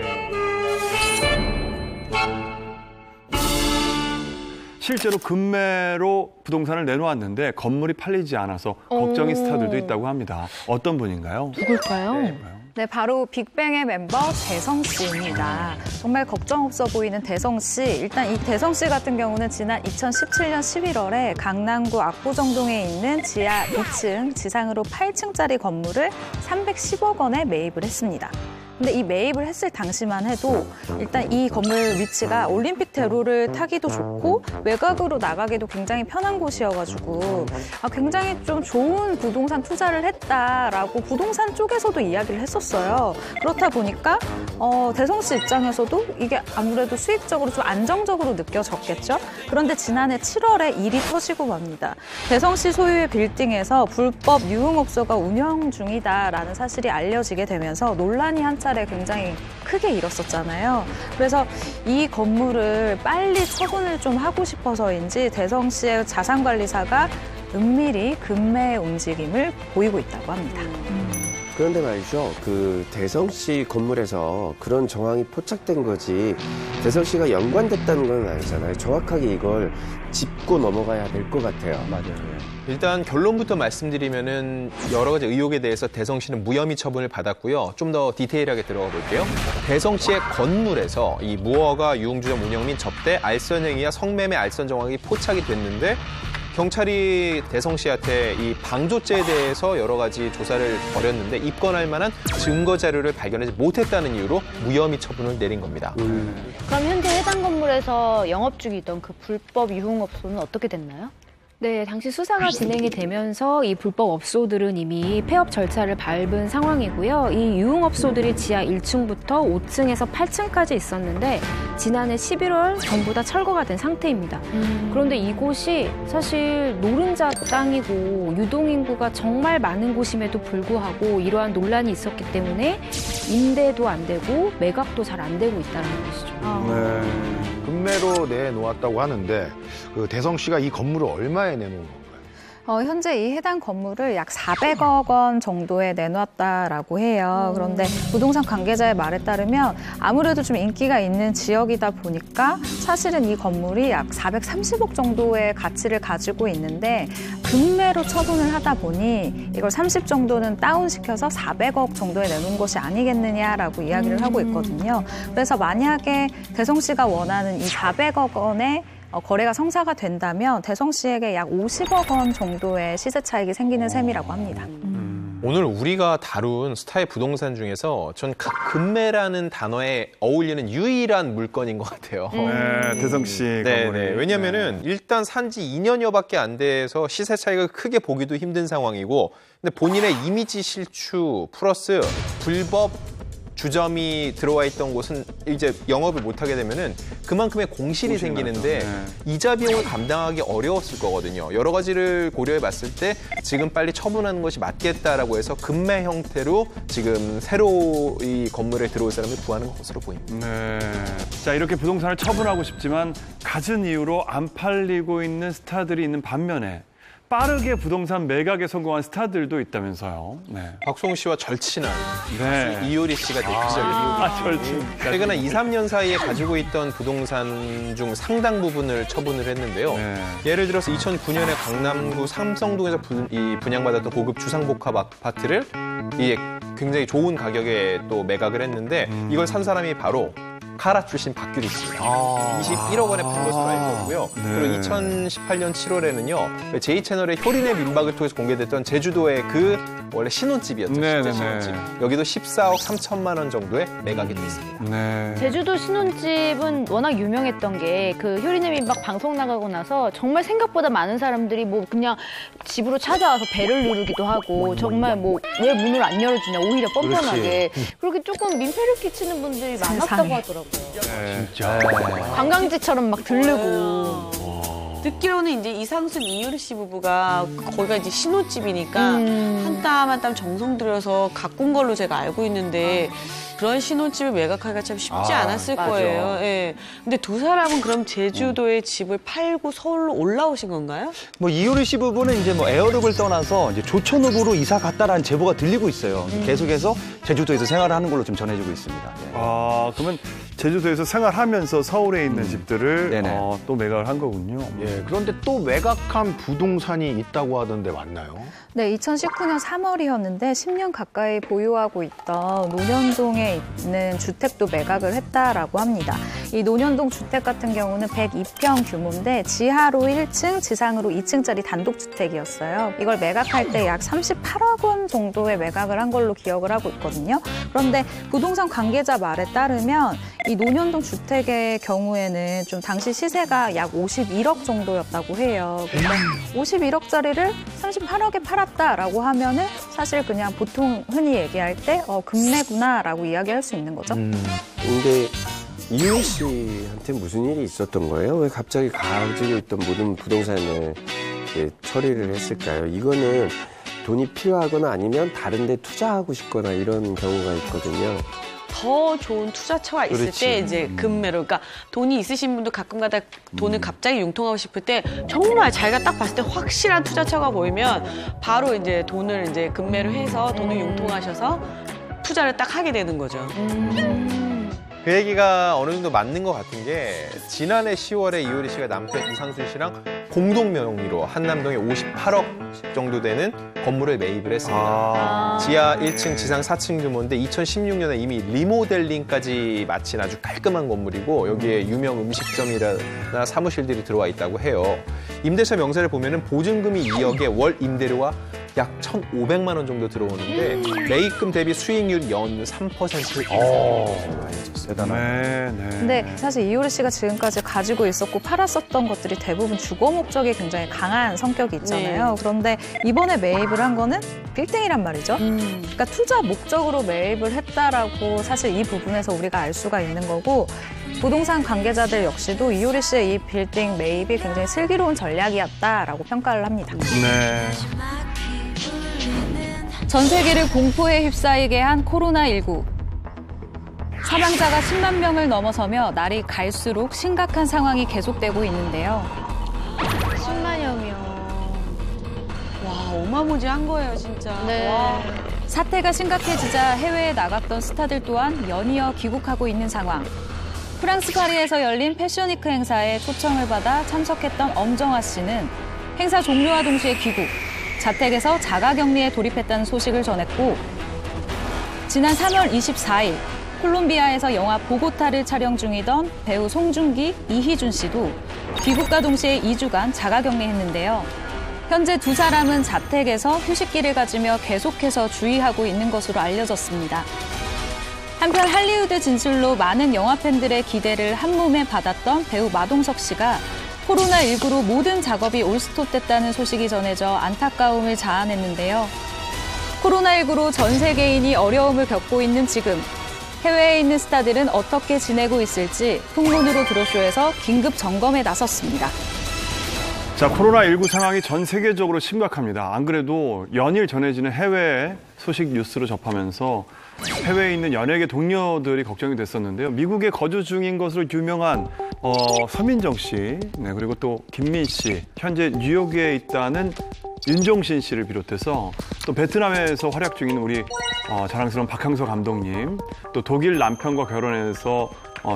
실제로 금매로 부동산을 내놓았는데 건물이 팔리지 않아서 걱정인 스타들도 있다고 합니다. 어떤 분인가요? 누굴까요? 네, 바로 빅뱅의 멤버 대성 씨입니다. 정말 걱정 없어 보이는 대성 씨. 일단 이 대성 씨 같은 경우는 지난 2017년 11월에 강남구 압구정동에 있는 지하 2층, 지상으로 8층짜리 건물을 310억 원에 매입을 했습니다. 근데 이 매입을 했을 당시만 해도 일단 이 건물 위치가 올림픽대로를 타기도 좋고 외곽으로 나가기도 굉장히 편한 곳이어가지고 굉장히 좀 좋은 부동산 투자를 했다라고 부동산 쪽에서도 이야기를 했었어요. 그렇다 보니까 대성 씨 입장에서도 이게 아무래도 수익적으로 좀 안정적으로 느껴졌겠죠. 그런데 지난해 7월에 일이 터지고 맙니다. 대성 씨 소유의 빌딩에서 불법 유흥업소가 운영 중이다라는 사실이 알려지게 되면서 논란이 한 차례 굉장히 크게 일었었잖아요. 그래서 이 건물을 빨리 처분을 좀 하고 싶어서인지 대성 씨의 자산관리사가 은밀히 금매의 움직임을 보이고 있다고 합니다. 그런데 말이죠. 그 대성 씨 건물에서 그런 정황이 포착된 거지 대성 씨가 연관됐다는 건 아니잖아요. 정확하게 이걸 짚고 넘어가야 될 것 같아요. 맞아요. 일단 결론부터 말씀드리면은 여러 가지 의혹에 대해서 대성 씨는 무혐의 처분을 받았고요. 좀 더 디테일하게 들어가 볼게요. 대성 씨의 건물에서 이 무허가 유흥주점 운영 및 접대, 알선 행위와 성매매 알선 정황이 포착이 됐는데 경찰이 대성 씨한테 이 방조죄에 대해서 여러 가지 조사를 벌였는데 입건할 만한 증거 자료를 발견하지 못했다는 이유로 무혐의 처분을 내린 겁니다. 그럼 현재 해당 건물에서 영업 중이던 그 불법 유흥업소는 어떻게 됐나요? 네, 당시 수사가 진행이 되면서 이 불법 업소들은 이미 폐업 절차를 밟은 상황이고요. 이 유흥업소들이 지하 1층부터 5층에서 8층까지 있었는데 지난해 11월 전부 다 철거가 된 상태입니다. 그런데 이곳이 사실 노른자 땅이고 유동인구가 정말 많은 곳임에도 불구하고 이러한 논란이 있었기 때문에 임대도 안 되고 매각도 잘 안 되고 있다는 것이죠. 금매로 내놓았다고 하는데 그 대성 씨가 이 건물을 얼마에 내놓은 건가요? 현재 이 해당 건물을 약 400억 원 정도에 내놓았다라고 해요. 그런데 부동산 관계자의 말에 따르면 아무래도 좀 인기가 있는 지역이다 보니까 사실은 이 건물이 약 430억 정도의 가치를 가지고 있는데 금매로 처분을 하다 보니 이걸 30 정도는 다운시켜서 400억 정도에 내놓은 것이 아니겠느냐라고 이야기를 하고 있거든요. 그래서 만약에 대성 씨가 원하는 이 400억 원의 거래가 성사가 된다면 대성 씨에게 약 50억 원 정도의 시세 차익이 생기는 셈이라고 합니다. 오늘 우리가 다룬 스타의 부동산 중에서 전 금매라는 단어에 어울리는 유일한 물건인 것 같아요. 네, 대성 씨 네, 건물이. 네. 왜냐면은 일단 산지 2년여밖에 안 돼서 시세 차익을 크게 보기도 힘든 상황이고 근데 본인의 이미지 실추 플러스 불법 주점이 들어와 있던 곳은 이제 영업을 못하게 되면은 그만큼의 공실이 생기는데 이자 비용을 감당하기 어려웠을 거거든요. 여러 가지를 고려해 봤을 때 지금 빨리 처분하는 것이 맞겠다라고 해서 금매 형태로 지금 새로 이 건물에 들어올 사람을 구하는 것으로 보입니다. 네. 자, 이렇게 부동산을 처분하고 싶지만 갖은 이유로 안 팔리고 있는 스타들이 있는 반면에 빠르게 부동산 매각에 성공한 스타들도 있다면서요. 네. 박송우 씨와 절친한 네. 이효리 씨가 대표적인 절친. 최근 한 2, 3년 사이에 가지고 있던 부동산 중 상당 부분을 처분을 했는데요. 네. 예를 들어서 2009년에 강남구 삼성동에서 분양받았던 고급 주상복합 아파트를 굉장히 좋은 가격에 또 매각을 했는데 이걸 산 사람이 바로 카라 출신 박규리 씨입니다. 21억 원에 판 것으로 알고 있고요. 그리고 2018년 7월에는요. 제2채널의 효린의 민박을 통해서 공개됐던 제주도의 그 원래 신혼집이었죠. 진짜 신혼집. 여기도 14억 3천만 원 정도에 매각이 돼 있습니다. 네. 제주도 신혼집은 워낙 유명했던 게 그 효린의 민박 방송 나가고 나서 정말 생각보다 많은 사람들이 뭐 그냥 집으로 찾아와서 배를 누르기도 하고 정말 뭐 왜 문을 안 열어주냐 오히려 뻔뻔하게 그렇게 조금 민폐를 끼치는 분들이 많았다고 하더라고요. 진짜. 관광지처럼 막 들르고. 듣기로는 이제 이상순 이효리 씨 부부가 거기가 이제 신혼집이니까 한 땀 한 땀 정성 들여서 가꾼 걸로 제가 알고 있는데 그런 신혼집을 매각하기가 참 쉽지 않았을 거예요. 예. 근데 두 사람은 그럼 제주도에 집을 팔고 서울로 올라오신 건가요? 뭐 이효리 씨 부부는 이제 뭐 에어룩을 떠나서 이제 조천읍으로 이사 갔다라는 제보가 들리고 있어요. 계속해서 제주도에서 생활을 하는 걸로 좀 전해지고 있습니다. 네. 아, 그러면 제주도에서 생활하면서 서울에 있는 집들을 네네. 또 매각을 한 거군요. 예, 그런데 또 매각한 부동산이 있다고 하던데 맞나요? 네, 2019년 3월이었는데 10년 가까이 보유하고 있던 논현동에 있는 주택도 매각을 했다라고 합니다. 이 논현동 주택 같은 경우는 102평 규모인데 지하로 1층, 지상으로 2층짜리 단독주택이었어요. 이걸 매각할 때 약 38억 원 정도의 매각을 한 걸로 기억을 하고 있거든요. 그런데 부동산 관계자 말에 따르면 이 논현동 주택의 경우에는 좀 당시 시세가 약 51억 정도였다고 해요. 그래서 51억짜리를 38억에 팔았다라고 하면은 사실 그냥 보통 흔히 얘기할 때 금매구나라고 이야기할 수 있는 거죠. 근데 이효리 씨한테 무슨 일이 있었던 거예요? 왜 갑자기 가지고 있던 모든 부동산을 처리를 했을까요? 이거는 돈이 필요하거나 아니면 다른 데 투자하고 싶거나 이런 경우가 있거든요. 더 좋은 투자처가 있을 그렇지. 때 이제 금매로, 그러니까 돈이 있으신 분도 가끔가다 돈을 갑자기 융통하고 싶을 때 정말 자기가 딱 봤을 때 확실한 투자처가 보이면 바로 이제 돈을 이제 금매로 해서 돈을 융통하셔서 투자를 딱 하게 되는 거죠. 그 얘기가 어느 정도 맞는 것 같은 게 지난해 10월에 이효리 씨가 남편 이상순 씨랑 공동 명의로 한남동에 58억 정도 되는 건물을 매입을 했습니다. 지하 1층, 지상 4층 규모인데 2016년에 이미 리모델링까지 마친 아주 깔끔한 건물이고 여기에 유명 음식점이나 사무실들이 들어와 있다고 해요. 임대차 명세를 보면은 보증금이 2억에 월 임대료가 약 1,500만 원 정도 들어오는데 매입금 대비 수익률 연 3% 이상. 네, 네. 근데 사실 이효리 씨가 지금까지 가지고 있었고 팔았었던 것들이 대부분 주거 목적이 굉장히 강한 성격이 있잖아요. 그런데 이번에 매입을 한 거는 빌딩이란 말이죠. 그러니까 투자 목적으로 매입을 했다라고 사실 이 부분에서 우리가 알 수가 있는 거고 부동산 관계자들 역시도 이효리 씨의 이 빌딩 매입이 굉장히 슬기로운 전략이었다라고 평가를 합니다. 네. 전 세계를 공포에 휩싸이게 한 코로나19. 사망자가 10만 명을 넘어서며 날이 갈수록 심각한 상황이 계속되고 있는데요. 10만여 명. 와, 어마무지한 거예요, 진짜. 네. 와. 사태가 심각해지자 해외에 나갔던 스타들 또한 연이어 귀국하고 있는 상황. 프랑스 파리에서 열린 패션위크 행사에 초청을 받아 참석했던 엄정화 씨는 행사 종료와 동시에 귀국, 자택에서 자가격리에 돌입했다는 소식을 전했고 지난 3월 24일 콜롬비아에서 영화 보고타를 촬영 중이던 배우 송중기, 이희준 씨도 귀국과 동시에 2주간 자가격리했는데요. 현재 두 사람은 자택에서 휴식기를 가지며 계속해서 주의하고 있는 것으로 알려졌습니다. 한편 할리우드 진출로 많은 영화 팬들의 기대를 한몸에 받았던 배우 마동석 씨가 코로나19로 모든 작업이 올스톱됐다는 소식이 전해져 안타까움을 자아냈는데요. 코로나19로 전 세계인이 어려움을 겪고 있는 지금 해외에 있는 스타들은 어떻게 지내고 있을지 풍문으로 드로쇼에서 긴급 점검에 나섰습니다. 자, 코로나19 상황이 전 세계적으로 심각합니다. 안 그래도 연일 전해지는 해외 소식 뉴스로 접하면서 해외에 있는 연예계 동료들이 걱정이 됐었는데요. 미국에 거주 중인 것으로 유명한 서민정 씨, 네, 그리고 또 김민 씨, 현재 뉴욕에 있다는 윤종신 씨를 비롯해서 또 베트남에서 활약 중인 우리 자랑스러운 박항서 감독님, 또 독일 남편과 결혼해서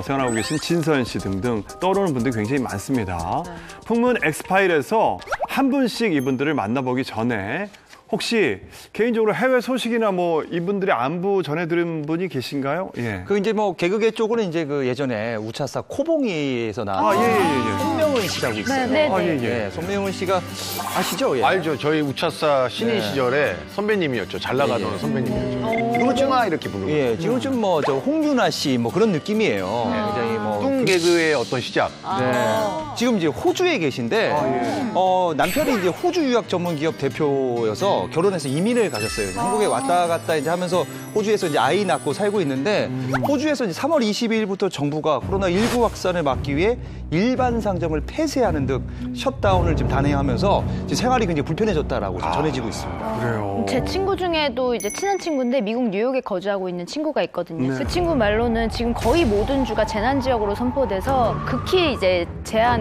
생활하고 계신 진서연 씨 등등 떠오르는 분들이 굉장히 많습니다. 풍문 엑스파일에서 한 분씩 이분들을 만나보기 전에 혹시 개인적으로 해외 소식이나 뭐 이분들의 안부 전해드린 분이 계신가요? 예. 그 이제 뭐 개그계 쪽으로는 이제 그 예전에 우차사 코봉이에서 나왔던 손명은 씨라고 있어요. 네. 손명은 씨가 아시죠? 예. 알죠. 저희 우차사 신인 시절에 선배님이었죠. 잘 나가던 선배님이었죠. 요즘아 이렇게 부르고. 예, 지금 좀 뭐 저 홍윤아 씨 뭐 그런 느낌이에요. 굉장히 뭐 뚱 개그의 어떤 시작. 네. 지금 이제 호주에 계신데 남편이 이제 호주 유학 전문 기업 대표여서 결혼해서 이민을 가셨어요. 한국에 왔다 갔다 이제 하면서 호주에서 이제 아이 낳고 살고 있는데 호주에서 이제 3월 22일부터 정부가 코로나19 확산을 막기 위해 일반 상점을 폐쇄하는 등 셧다운을 지금 단행하면서 이제 생활이 굉장히 불편해졌다라고 전해지고 있습니다. 그래요. 제 친구 중에도 이제 친한 친구인데 미국 뉴욕에 거주하고 있는 친구가 있거든요. 네. 그 친구 말로는 지금 거의 모든 주가 재난 지역으로 선포돼서 극히 이제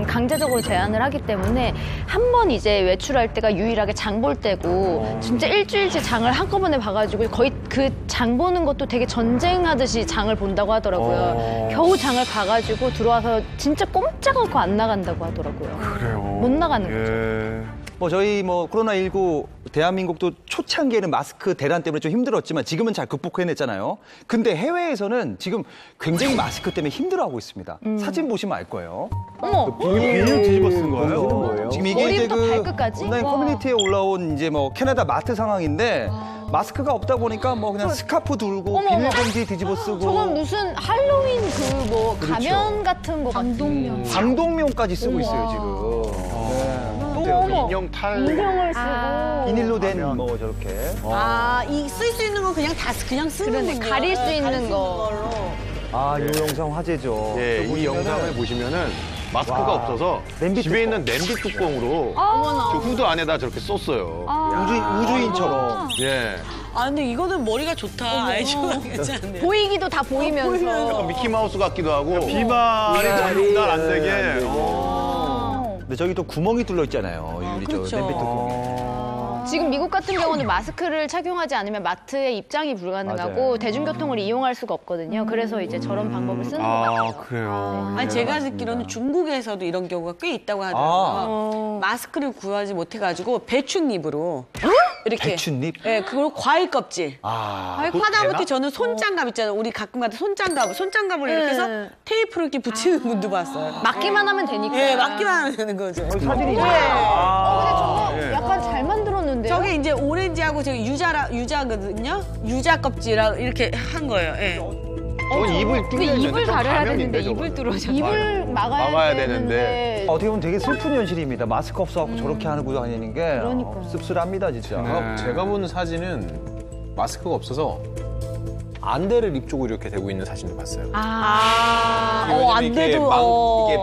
강제적으로 제한을 하기 때문에 한 번 이제 외출할 때가 유일하게 장 볼 때고 진짜 일주일치 장을 한꺼번에 봐가지고 거의 그 장 보는 것도 되게 전쟁하듯이 장을 본다고 하더라고요. 겨우 장을 봐가지고 들어와서 진짜 꼼짝 않고 안 나간다고 하더라고요. 그래요. 못 나가는 거죠. 예. 뭐 저희 뭐 코로나19 대한민국도 초창기에는 마스크 대란 때문에 좀 힘들었지만 지금은 잘 극복해냈잖아요. 근데 해외에서는 지금 굉장히 마스크 때문에 힘들어하고 있습니다. 사진 보시면 알 거예요. 어머, 비닐 뒤집어 쓴 거예요? 지금 이게 이제 머리부터 발끝까지? 온라인 와. 커뮤니티에 올라온 이제 뭐 캐나다 마트 상황인데 마스크가 없다 보니까 뭐 그냥 스카프 들고 어머, 비닐봉지 뒤집어 쓰고 저건 무슨 할로윈 그 뭐 가면 같은 거 방독면. 방독면까지 쓰고 있어요 지금. 어머, 인형 탈. 인형을 쓰고. 비닐로 된 뭐 저렇게. 쓸 수 있는 건 그냥 쓰는 그러네, 거군요. 가릴 수 있는 거. 걸로. 이 영상 화제죠. 예, 저 이 보시면은 영상을 보시면은 마스크가 없어서 냄비 집에 뚜껑. 있는 냄비 뚜껑으로 저 후드 안에다 저렇게 썼어요. 우주인처럼. 예. 아, 근데 이거는 머리가 좋다. 알죠? 괜찮은데. 보이기도 다 보이면서. 약간 미키마우스 같기도 하고. 비말이 전달 안 되게. 근데 저기 또 구멍이 뚫려 있잖아요. 유리 저 그렇죠. 냄비 뚜껑에. 지금 미국 같은 경우는 마스크를 착용하지 않으면 마트에 입장이 불가능하고 맞아요. 대중교통을 이용할 수가 없거든요. 그래서 이제 저런 방법을 쓰는 거죠. 그래요. 아니 제가 듣기로는 중국에서도 이런 경우가 꽤 있다고 하더라고요. 마스크를 구하지 못해가지고 배춧잎으로 이렇게 배춧잎? 네, 그리고 과일 껍질. 하다못해 저는 손장갑 있잖아요. 우리 가끔 가다 손장갑을 이렇게 해서 테이프를 이렇게 붙이는 분도 봤어요. 맞기만 하면 되니까. 네, 맞기만 하면 되는 거죠. 사진이 근데 저거 약간 잘 만들었는데요? 저게 이제 오렌지하고 저기 유자거든요. 유자 껍질하고 이렇게 한 거예요. 예. 저건 입을 뚫려 있는데 입을 좀 가려야 가면인데, 되는데 입을 저거는. 뚫어져. 입을 막아야 되는데. 어떻게 보면 되게 슬픈 현실입니다. 마스크 없어갖고 저렇게 하는 구도 다니는 게 씁쓸합니다, 진짜. 제가 본 사진은 마스크가 없어서 안대를 입 쪽으로 이렇게 대고 있는 사진을 봤어요. 안 이게 돼도. 이게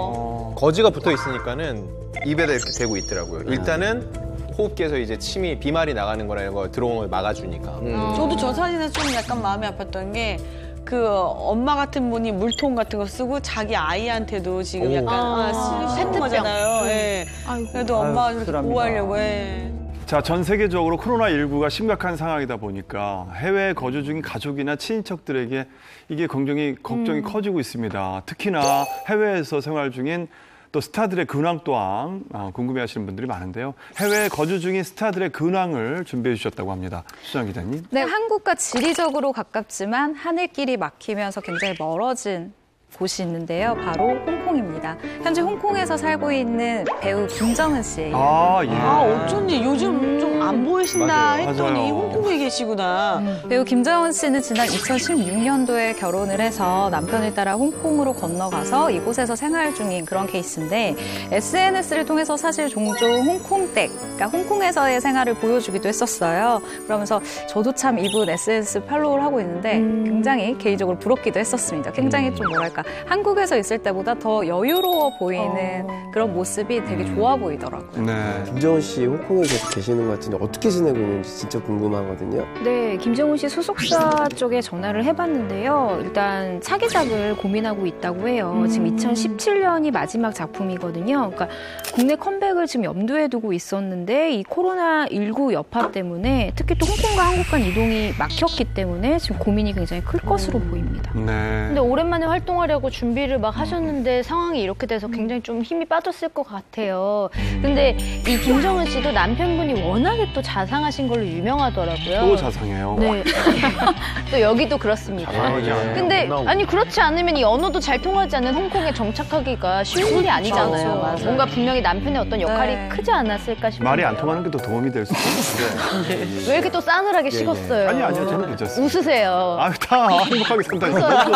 거지가 붙어 있으니까는 입에다 이렇게 대고 있더라고요. 일단은 호흡기에서 이제 침이 비말이 나가는 거나 이런 거 들어오는 걸 막아주니까. 저도 저 사진에서 좀 약간 마음이 아팠던 게 그 엄마 같은 분이 물통 같은 거 쓰고 자기 아이한테도 지금 약간 쓰는 거잖아요. 예. 그래도 엄마가 저렇게 씁쓸합니다. 보호하려고 해. 자, 전 세계적으로 코로나19가 심각한 상황이다 보니까 해외에 거주 중인 가족이나 친인척들에게 이게 굉장히 걱정이 커지고 있습니다. 특히나 해외에서 생활 중인 또 스타들의 근황 또한 궁금해하시는 분들이 많은데요. 해외에 거주 중인 스타들의 근황을 준비해 주셨다고 합니다. 수정 기자님. 네, 한국과 지리적으로 가깝지만 하늘길이 막히면서 굉장히 멀어진 곳이 있는데요. 바로 홍콩입니다. 현재 홍콩에서 살고 있는 배우 김정은 씨예요. 예. 어쩐지 요즘 좀 안 보이신다 맞아요. 했더니 맞아요. 홍콩에 계시구나. 배우 김정은 씨는 지난 2016년도에 결혼을 해서 남편을 따라 홍콩으로 건너가서 이곳에서 생활 중인 그런 케이스인데 SNS를 통해서 사실 종종 홍콩댁, 그러니까 홍콩에서의 생활을 보여주기도 했었어요. 그러면서 저도 참 이분 SNS 팔로우를 하고 있는데 굉장히 개인적으로 부럽기도 했었습니다. 굉장히 좀 뭐랄까 한국에서 있을 때보다 더 여유로워 보이는 그런 모습이 되게 좋아 보이더라고요. 네. 김정은 씨 홍콩에 계속 계시는 것 같은데 어떻게 지내고 있는지 진짜 궁금하거든요. 네, 김정은 씨 소속사 쪽에 전화를 해봤는데요. 일단 차기작을 고민하고 있다고 해요. 지금 2017년이 마지막 작품이거든요. 그러니까 국내 컴백을 지금 염두에 두고 있었는데 이 코로나19 여파 때문에 특히 또 홍콩과 한국 간 이동이 막혔기 때문에 지금 고민이 굉장히 클 것으로 보입니다. 네. 근데 오랜만에 활동하려고 준비를 막 하셨는데 상황이 이렇게 돼서 굉장히 좀 힘이 빠졌을 것 같아요. 근데 이 김정은 씨도 남편분이 워낙에 또 자상하신 걸로 유명하더라고요. 또 자상해요. 네. 또 여기도 그렇습니다. 근데 아니 그렇지 않으면 이 언어도 잘 통하지 않는 홍콩에 정착하기가 쉬운 일이 아니잖아요. 맞아요. 뭔가 분명히 남편의 어떤 역할이 네. 크지 않았을까 싶어요. 말이 안 통하는 게 더 도움이 될 수도 있는데. 왜 이렇게 또 싸늘하게 식었어요? 아니요, 저는 괜찮습니다. 웃으세요. 다 행복하게 산다니까.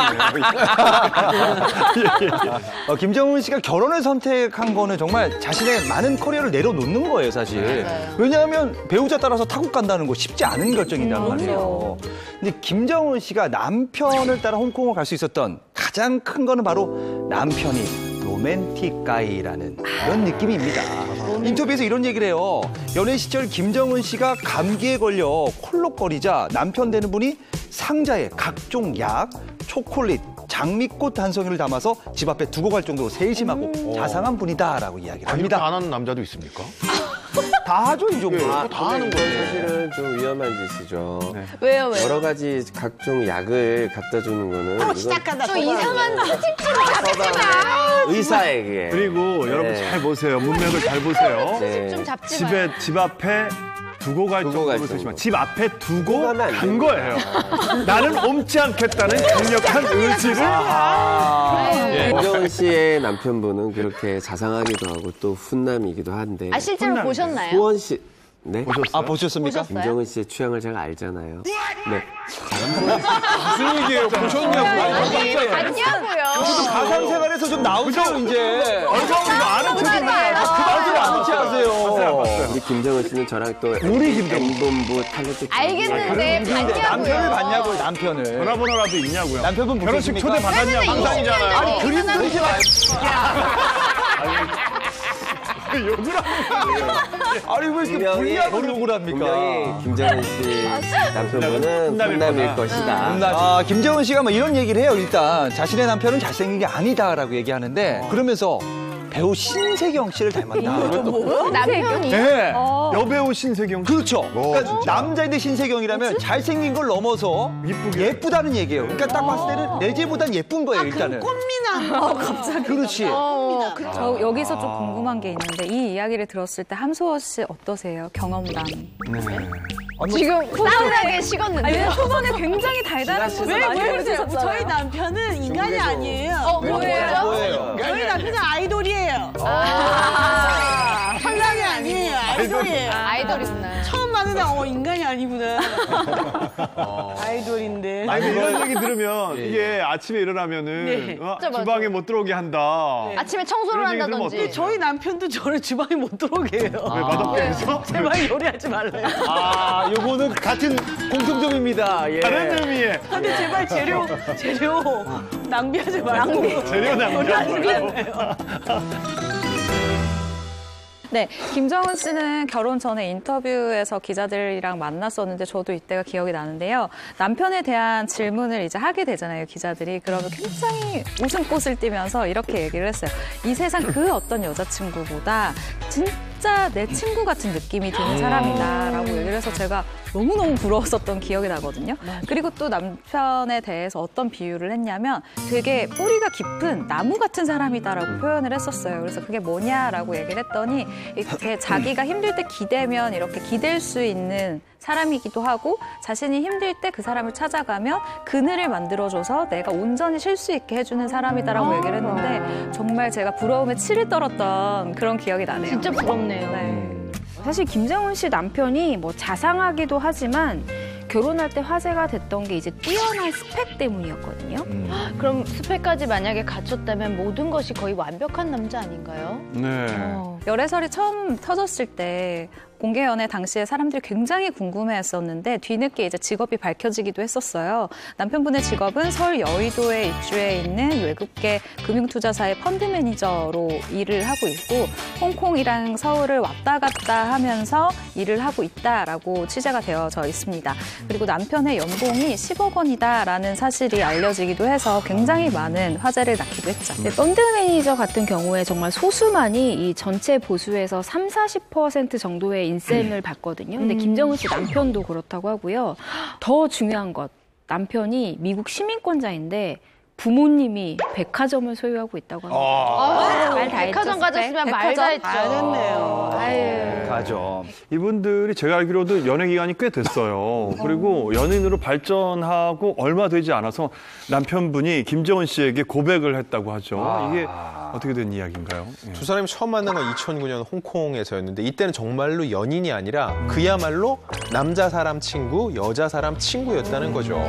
김정은 씨가 결혼을 선택한 거는 정말 자신의 많은 커리어를 내려놓는 거예요, 사실. 왜냐하면 배우자 따라서 타국 간다는 거 쉽지 않은 결정이란 말이에요. 근데 김정은 씨가 남편을 따라 홍콩을 갈 수 있었던 가장 큰 거는 바로 남편이 로맨틱 가이라는 그런 느낌입니다. 인터뷰에서 이런 얘기를 해요. 연애 시절 김정은 씨가 감기에 걸려 콜록거리자 남편 되는 분이 상자에 각종 약, 초콜릿, 장미꽃 한 송이를 담아서 집 앞에 두고 갈 정도로 세심하고 자상한 분이다라고 이야기를 이렇게 합니다. 안 하는 남자도 있습니까? 다 하죠, 이 정도. 다 하는 거예요. 사실은 좀 위험한 짓이죠. 왜요? 여러 가지 각종 약을 갖다 주는 거는 시작한다. 또 이상한 사진처럼 잡지 마. 의사에게. 그리고 여러분 잘 보세요. 문맥을 잘 보세요. 네. 좀 잡지 마. 집 앞에 두고 갈 두고 갈 정도로 정도. 세심한 집 앞에 두고 가면 안 간 되는 거예요. 나는 옮지 않겠다는 강력한 의지를. 김정은 씨의 남편분은 그렇게 자상하기도 하고 또 훈남이기도 한데 아 실제로 보셨나요? 수원 씨 네? 보셨어요? 보셨습니까? 보셨어요? 김정은 씨의 취향을 제가 알잖아요. 네. 무슨 얘기예요? 보셨냐고. 아니냐고요. 가상 생활에서 좀 나오세요, 이제. 얼굴 아는 척이 그만 좀 안 넣지 하세요. 우리 김정은 씨는 저랑 또 우리 김정은. M본부 탤런트 알겠는데 봤냐고요. 남편을 봤냐고요, 남편을. 전화번호라도 있냐고요. 남편분 결혼식 보셨습니까? 초대 받았냐고. 방송이잖아요. 아니, 그림 그리지 마요. 욕을 합니까? 아니 왜 이렇게 불리하고 욕을 합니까? 분명히 김정은 씨 남편분은 훈남일 것이다. 아, 김정은 씨가 뭐 이런 얘기를 해요. 일단 자신의 남편은 잘생긴 게 아니다라고 얘기하는데 그러면서 배우 신세경 씨를 닮았다. 남편이 네. 여배우 신세경 씨. 그렇죠. 그러니까 남자인데 신세경이라면 잘생긴 걸 넘어서 예쁘다는 얘기예요. 그러니까 딱 봤을 때는 내재보단 예쁜 거예요, 일단은. 꽃미남. 갑자기. 그렇지. 저 여기서 좀 궁금한 게 있는데 이 이야기를 들었을 때 함소호 씨 어떠세요? 경험담. 지금 싸우게 식었는데. 아니, 초반에 굉장히 달달한 모습 많이 보여주셨어요. 저희 남편은 인간이 아니에요. 뭐예요? 저희 남편은 아이돌이에요. 천상이 아니에요. 아이돌이에요. 아이돌이구나. 처음 봤는데 인간이 아니구나. 아이돌인데. 아니 이런 얘기 들으면 이게 아침에 일어나면은 네. 맞아. 주방에 못 들어오게 한다. 아침에 청소를 이런 얘기 들으면 한다든지. 저희 남편도 저를 주방에 못 들어오게 해요. 왜 맛없대면서? 제발 요리하지 말래요. 아, 요거는 같은 공통점입니다. 예. 다른 의미의 근데 제발 재료 낭비하지 말고. 재료 낭비하지 말고. 네, 김정은 씨는 결혼 전에 인터뷰에서 기자들이랑 만났었는데 저도 이때가 기억이 나는데요. 남편에 대한 질문을 이제 하게 되잖아요, 기자들이. 그러면 굉장히 웃음꽃을 띠면서 이렇게 얘기를 했어요. 이 세상 그 어떤 여자친구보다 진짜 내 친구 같은 느낌이 드는 사람이다라고 얘기를 해서 제가 너무너무 부러웠었던 기억이 나거든요. 그리고 또 남편에 대해서 어떤 비유를 했냐면 되게 뿌리가 깊은 나무 같은 사람이다라고 표현을 했었어요. 그래서 그게 뭐냐라고 얘기를 했더니 이렇게 자기가 힘들 때 기대면 이렇게 기댈 수 있는 사람이기도 하고 자신이 힘들 때 그 사람을 찾아가면 그늘을 만들어줘서 내가 온전히 쉴 수 있게 해주는 사람이다라고 얘기를 했는데 정말 제가 부러움에 치를 떨었던 그런 기억이 나네요. 진짜 부럽네요. 네. 사실 김정은 씨 남편이 뭐 자상하기도 하지만 결혼할 때 화제가 됐던 게 이제 뛰어난 스펙 때문이었거든요. 그럼 스펙까지 만약에 갖췄다면 모든 것이 거의 완벽한 남자 아닌가요? 네. 열애설이 처음 터졌을 때 공개 연애 당시에 사람들이 굉장히 궁금해했었는데 뒤늦게 이제 직업이 밝혀지기도 했었어요. 남편분의 직업은 서울 여의도에 입주해 있는 외국계 금융투자사의 펀드 매니저로 일을 하고 있고 홍콩이랑 서울을 왔다 갔다 하면서 일을 하고 있다라고 취재가 되어져 있습니다. 그리고 남편의 연봉이 10억 원이다라는 사실이 알려지기도 해서 굉장히 많은 화제를 낳기도 했죠. 근데 펀드 매니저 같은 경우에 정말 소수만이 이 전체 보수에서 30-40% 정도의 인셈을 받거든요. 근데 김정은 씨 남편도 그렇다고 하고요. 더 중요한 것, 남편이 미국 시민권자인데 부모님이 백화점을 소유하고 있다고 합니다. 말 다 했죠. 백화점 가졌으면 말 다 했죠. 잘했네요. 아유. 가죠. 이분들이 제가 알기로도 연애 기간이 꽤 됐어요. 그리고 연인으로 발전하고 얼마 되지 않아서 남편분이 김정은 씨에게 고백을 했다고 하죠. 이게 어떻게 된 이야기인가요? 예. 두 사람이 처음 만난 건 2009년 홍콩에서였는데 이때는 정말로 연인이 아니라 그야말로 남자 사람 친구, 여자 사람 친구였다는 거죠.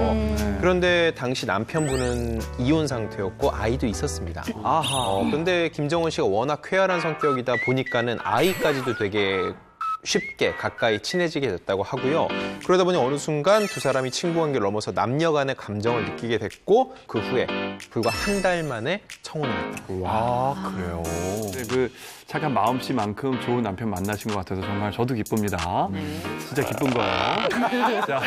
그런데 당시 남편분은 이혼 상태였고 아이도 있었습니다. 그런데 김정은 씨가 워낙 쾌활한 성격이다 보니까는 아이까지도 되게 쉽게 가까이 친해지게 됐다고 하고요. 그러다 보니 어느 순간 두 사람이 친구 관계를 넘어서 남녀 간의 감정을 느끼게 됐고 그 후에 불과 한 달 만에 청혼을 했다. 아, 그래요. 네, 그 착한 마음씨만큼 좋은 남편 만나신 것 같아서 정말 저도 기쁩니다. 진짜 기쁜 거예요. 자,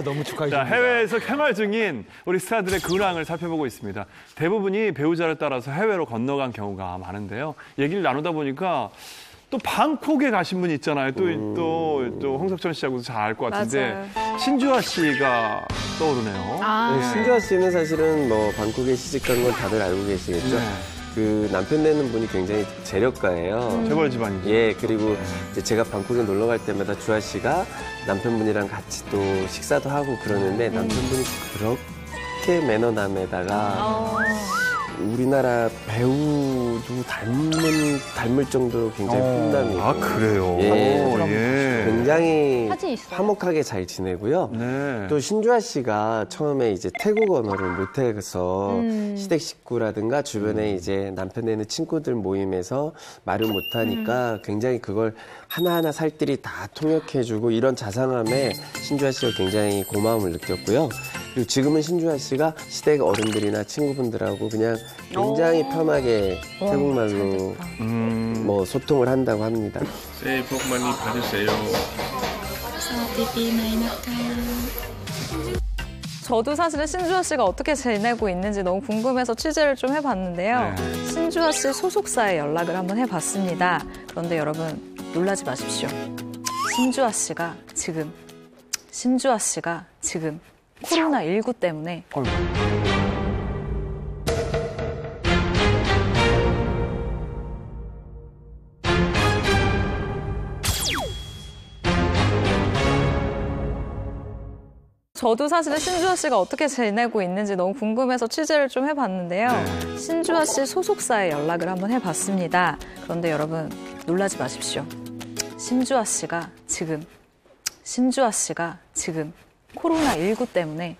너무 자, 축하드립니다. 해외에서 생활 중인 우리 스타들의 근황을 살펴보고 있습니다. 대부분이 배우자를 따라서 해외로 건너간 경우가 많은데요. 얘기를 나누다 보니까 또 방콕에 가신 분이 있잖아요. 또 홍석천 씨하고도 잘 알 것 같은데 신주아 씨가 떠오르네요. 네, 신주아 씨는 사실은 뭐 방콕에 시집간 건 다들 알고 계시겠죠. 네. 그 남편 되는 분이 굉장히 재력가예요. 재벌 집안이죠. 예, 그리고 이제 제가 방콕에 놀러 갈 때마다 주아 씨가 남편분이랑 같이 또 식사도 하고 그러는데 남편분이 그렇게 매너남에다가 우리나라 배우도 닮을 정도로 굉장히 훈남이고. 아, 그래요? 예. 굉장히 사진 있어요. 화목하게 잘 지내고요. 네. 또 신주아 씨가 처음에 이제 태국 언어를 못해서 시댁 식구라든가 주변에 이제 남편 되는 친구들 모임에서 말을 못하니까 굉장히 그걸 하나하나 살뜰히 다 통역해주고 이런 자상함에 신주아 씨가 굉장히 고마움을 느꼈고요. 그리고 지금은 신주아 씨가 시댁 어른들이나 친구분들하고 그냥 굉장히 편하게 태국말로 뭐 소통을 한다고 합니다. 새해 복 많이 받으세요. 저도 사실은 신주아 씨가 어떻게 지내고 있는지 너무 궁금해서 취재를 좀 해봤는데요. 신주아 씨 소속사에 연락을 한번 해봤습니다. 그런데 여러분 놀라지 마십시오. 신주아 씨가 지금 코로나19 때문에 저도 사실은 신주아 씨가 어떻게 지내고 있는지 너무 궁금해서 취재를 좀 해봤는데요. 신주아 씨 소속사에 연락을 한번 해봤습니다. 그런데 여러분 놀라지 마십시오. 신주아 씨가 지금 코로나19 때문에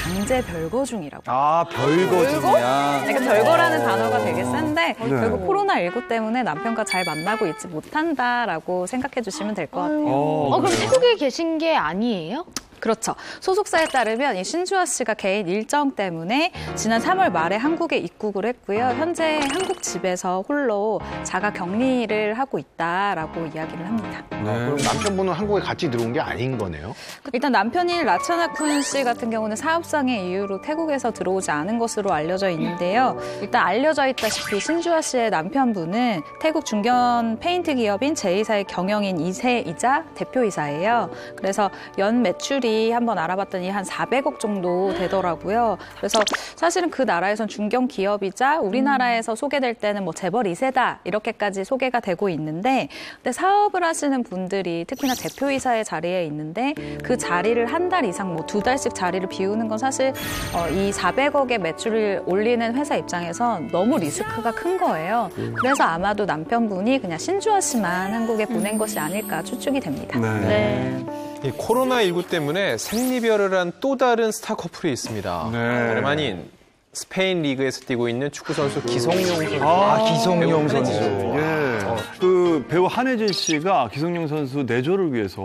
강제 별거 중이라고. 아, 별거 중이야. 그러니까 별거라는 단어가 되게 센데 결국 코로나19 때문에 남편과 잘 만나고 있지 못한다라고 생각해 주시면 될 것 같아요. 그럼 태국에 계신 게 아니에요? 그렇죠. 소속사에 따르면 이 신주아 씨가 개인 일정 때문에 지난 3월 말에 한국에 입국을 했고요. 현재 한국 집에서 홀로 자가 격리를 하고 있다라고 이야기를 합니다. 그럼 남편분은 한국에 같이 들어온 게 아닌 거네요? 일단 남편인 라차나쿤 씨 같은 경우는 사업상의 이유로 태국에서 들어오지 않은 것으로 알려져 있는데요. 일단 알려져 있다시피 신주아 씨의 남편분은 태국 중견 페인트 기업인 제이사의 경영인 2세이자 대표이사예요. 그래서 연 매출이 한번 알아봤더니 한 400억 정도 되더라고요. 그래서 사실은 그 나라에선 중견 기업이자 우리나라에서 소개될 때는 뭐 재벌 2세다 이렇게까지 소개가 되고 있는데 근데 사업을 하시는 분들이 특히나 대표이사의 자리에 있는데 그 자리를 한 달 이상 뭐 2달씩 자리를 비우는 건 사실 이 400억의 매출을 올리는 회사 입장에서 너무 리스크가 큰 거예요. 그래서 아마도 남편분이 그냥 신주아 씨만 한국에 보낸 것이 아닐까 추측이 됩니다. 이 코로나19 때문에 생리별을 한 또 다른 스타 커플이 있습니다. 오랜만인 스페인 리그에서 뛰고 있는 축구 선수 기성용 선수. 기성용 선수. 그 배우 한혜진 씨가 기성용 선수 내조를 위해서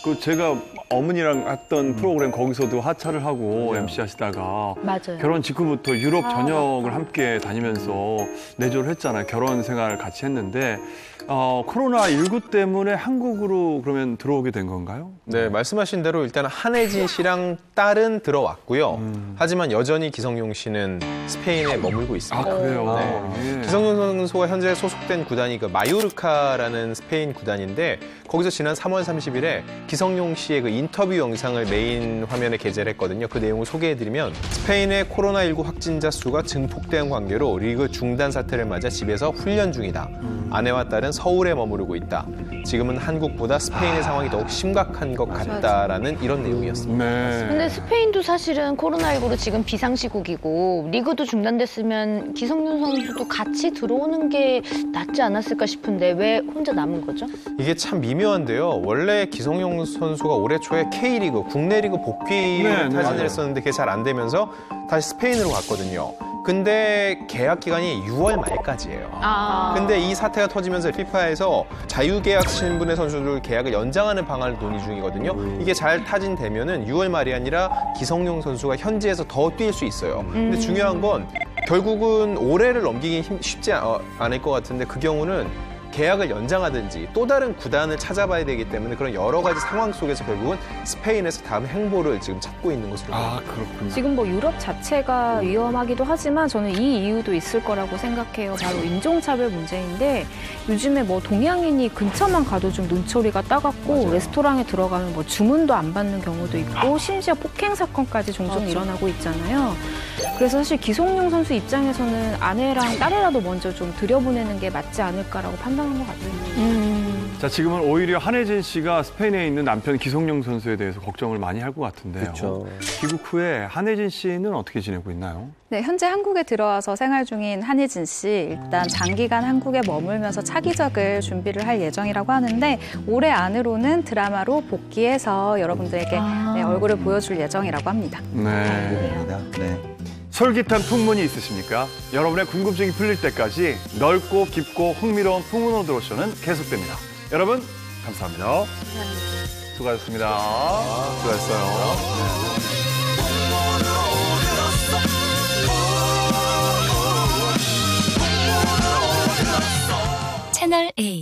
그 제가 어머니랑 했던 프로그램 거기서도 하차를 하고 MC 하시다가 맞아요. 결혼 직후부터 유럽 전역을 함께 다니면서 내조를 했잖아요. 결혼 생활을 같이 했는데 코로나19 때문에 한국으로 그러면 들어오게 된 건가요? 네, 말씀하신 대로 일단 한혜진 씨랑 딸은 들어왔고요. 하지만 여전히 기성용 씨는 스페인에 머물고 있습니다. 그래요? 기성용 선수가 현재 소속된 구단이 그 마요르카라는 스페인 구단인데 거기서 지난 3월 30일에 기성용 씨의 그 인터뷰 영상을 메인 화면에 게재를 했거든요. 그 내용을 소개해드리면 스페인의 코로나19 확진자 수가 증폭된 관계로 리그 중단 사태를 맞아 집에서 훈련 중이다. 아내와 딸은 서울에 머무르고 있다. 지금은 한국보다 스페인의 상황이 더욱 심각한 것 같다라는 이런 내용이었습니다. 근데 스페인도 사실은 코로나19로 지금 비상시국이고 리그도 중단됐으면 기성용 선수도 같이 들어오는 게 낫지 않았을까 싶은데 왜 혼자 남은 거죠? 이게 참 미묘한데요. 원래 기성용 선수가 올해 초에 K리그, 국내 리그 복귀를 타진을 했었는데 그게 잘 안 되면서 다시 스페인으로 갔거든요. 근데 계약 기간이 6월 말까지예요. 근데 이 사태가 터지면서 FIFA에서 자유계약 신분의 선수들 계약을 연장하는 방안을 논의 중이거든요. 이게 잘 타진되면은 6월 말이 아니라 기성용 선수가 현지에서 더 뛸 수 있어요. 근데 중요한 건 결국은 올해를 넘기긴 쉽지 않을 것 같은데 그 경우는 계약을 연장하든지 또 다른 구단을 찾아봐야 되기 때문에 그런 여러 가지 상황 속에서 결국은 스페인에서 다음 행보를 지금 찾고 있는 것으로 보입니다. 그렇군요. 지금 뭐 유럽 자체가 위험하기도 하지만 저는 이 이유도 있을 거라고 생각해요. 바로 인종차별 문제인데 요즘에 뭐 동양인이 근처만 가도 좀 눈초리가 따갑고 레스토랑에 들어가면 뭐 주문도 안 받는 경우도 있고 심지어 폭행 사건까지 종종 일어나고 있잖아요. 그래서 사실 기성용 선수 입장에서는 아내랑 딸이라도 먼저 좀 들여보내는 게 맞지 않을까라고 판단한 것 같아요. 자, 지금은 오히려 한혜진 씨가 스페인에 있는 남편 기성용 선수에 대해서 걱정을 많이 할 것 같은데요. 그렇죠. 귀국 후에 한혜진 씨는 어떻게 지내고 있나요? 네, 현재 한국에 들어와서 생활 중인 한혜진 씨, 일단 장기간 한국에 머물면서 차기작을 준비를 할 예정이라고 하는데 올해 안으로는 드라마로 복귀해서 여러분들에게 얼굴을 보여줄 예정이라고 합니다. 네. 솔깃한 풍문이 있으십니까? 여러분의 궁금증이 풀릴 때까지 넓고 깊고 흥미로운 풍문 오드로쇼는 계속됩니다. 여러분, 감사합니다. 수고하셨습니다. 수고했어요. 채널 A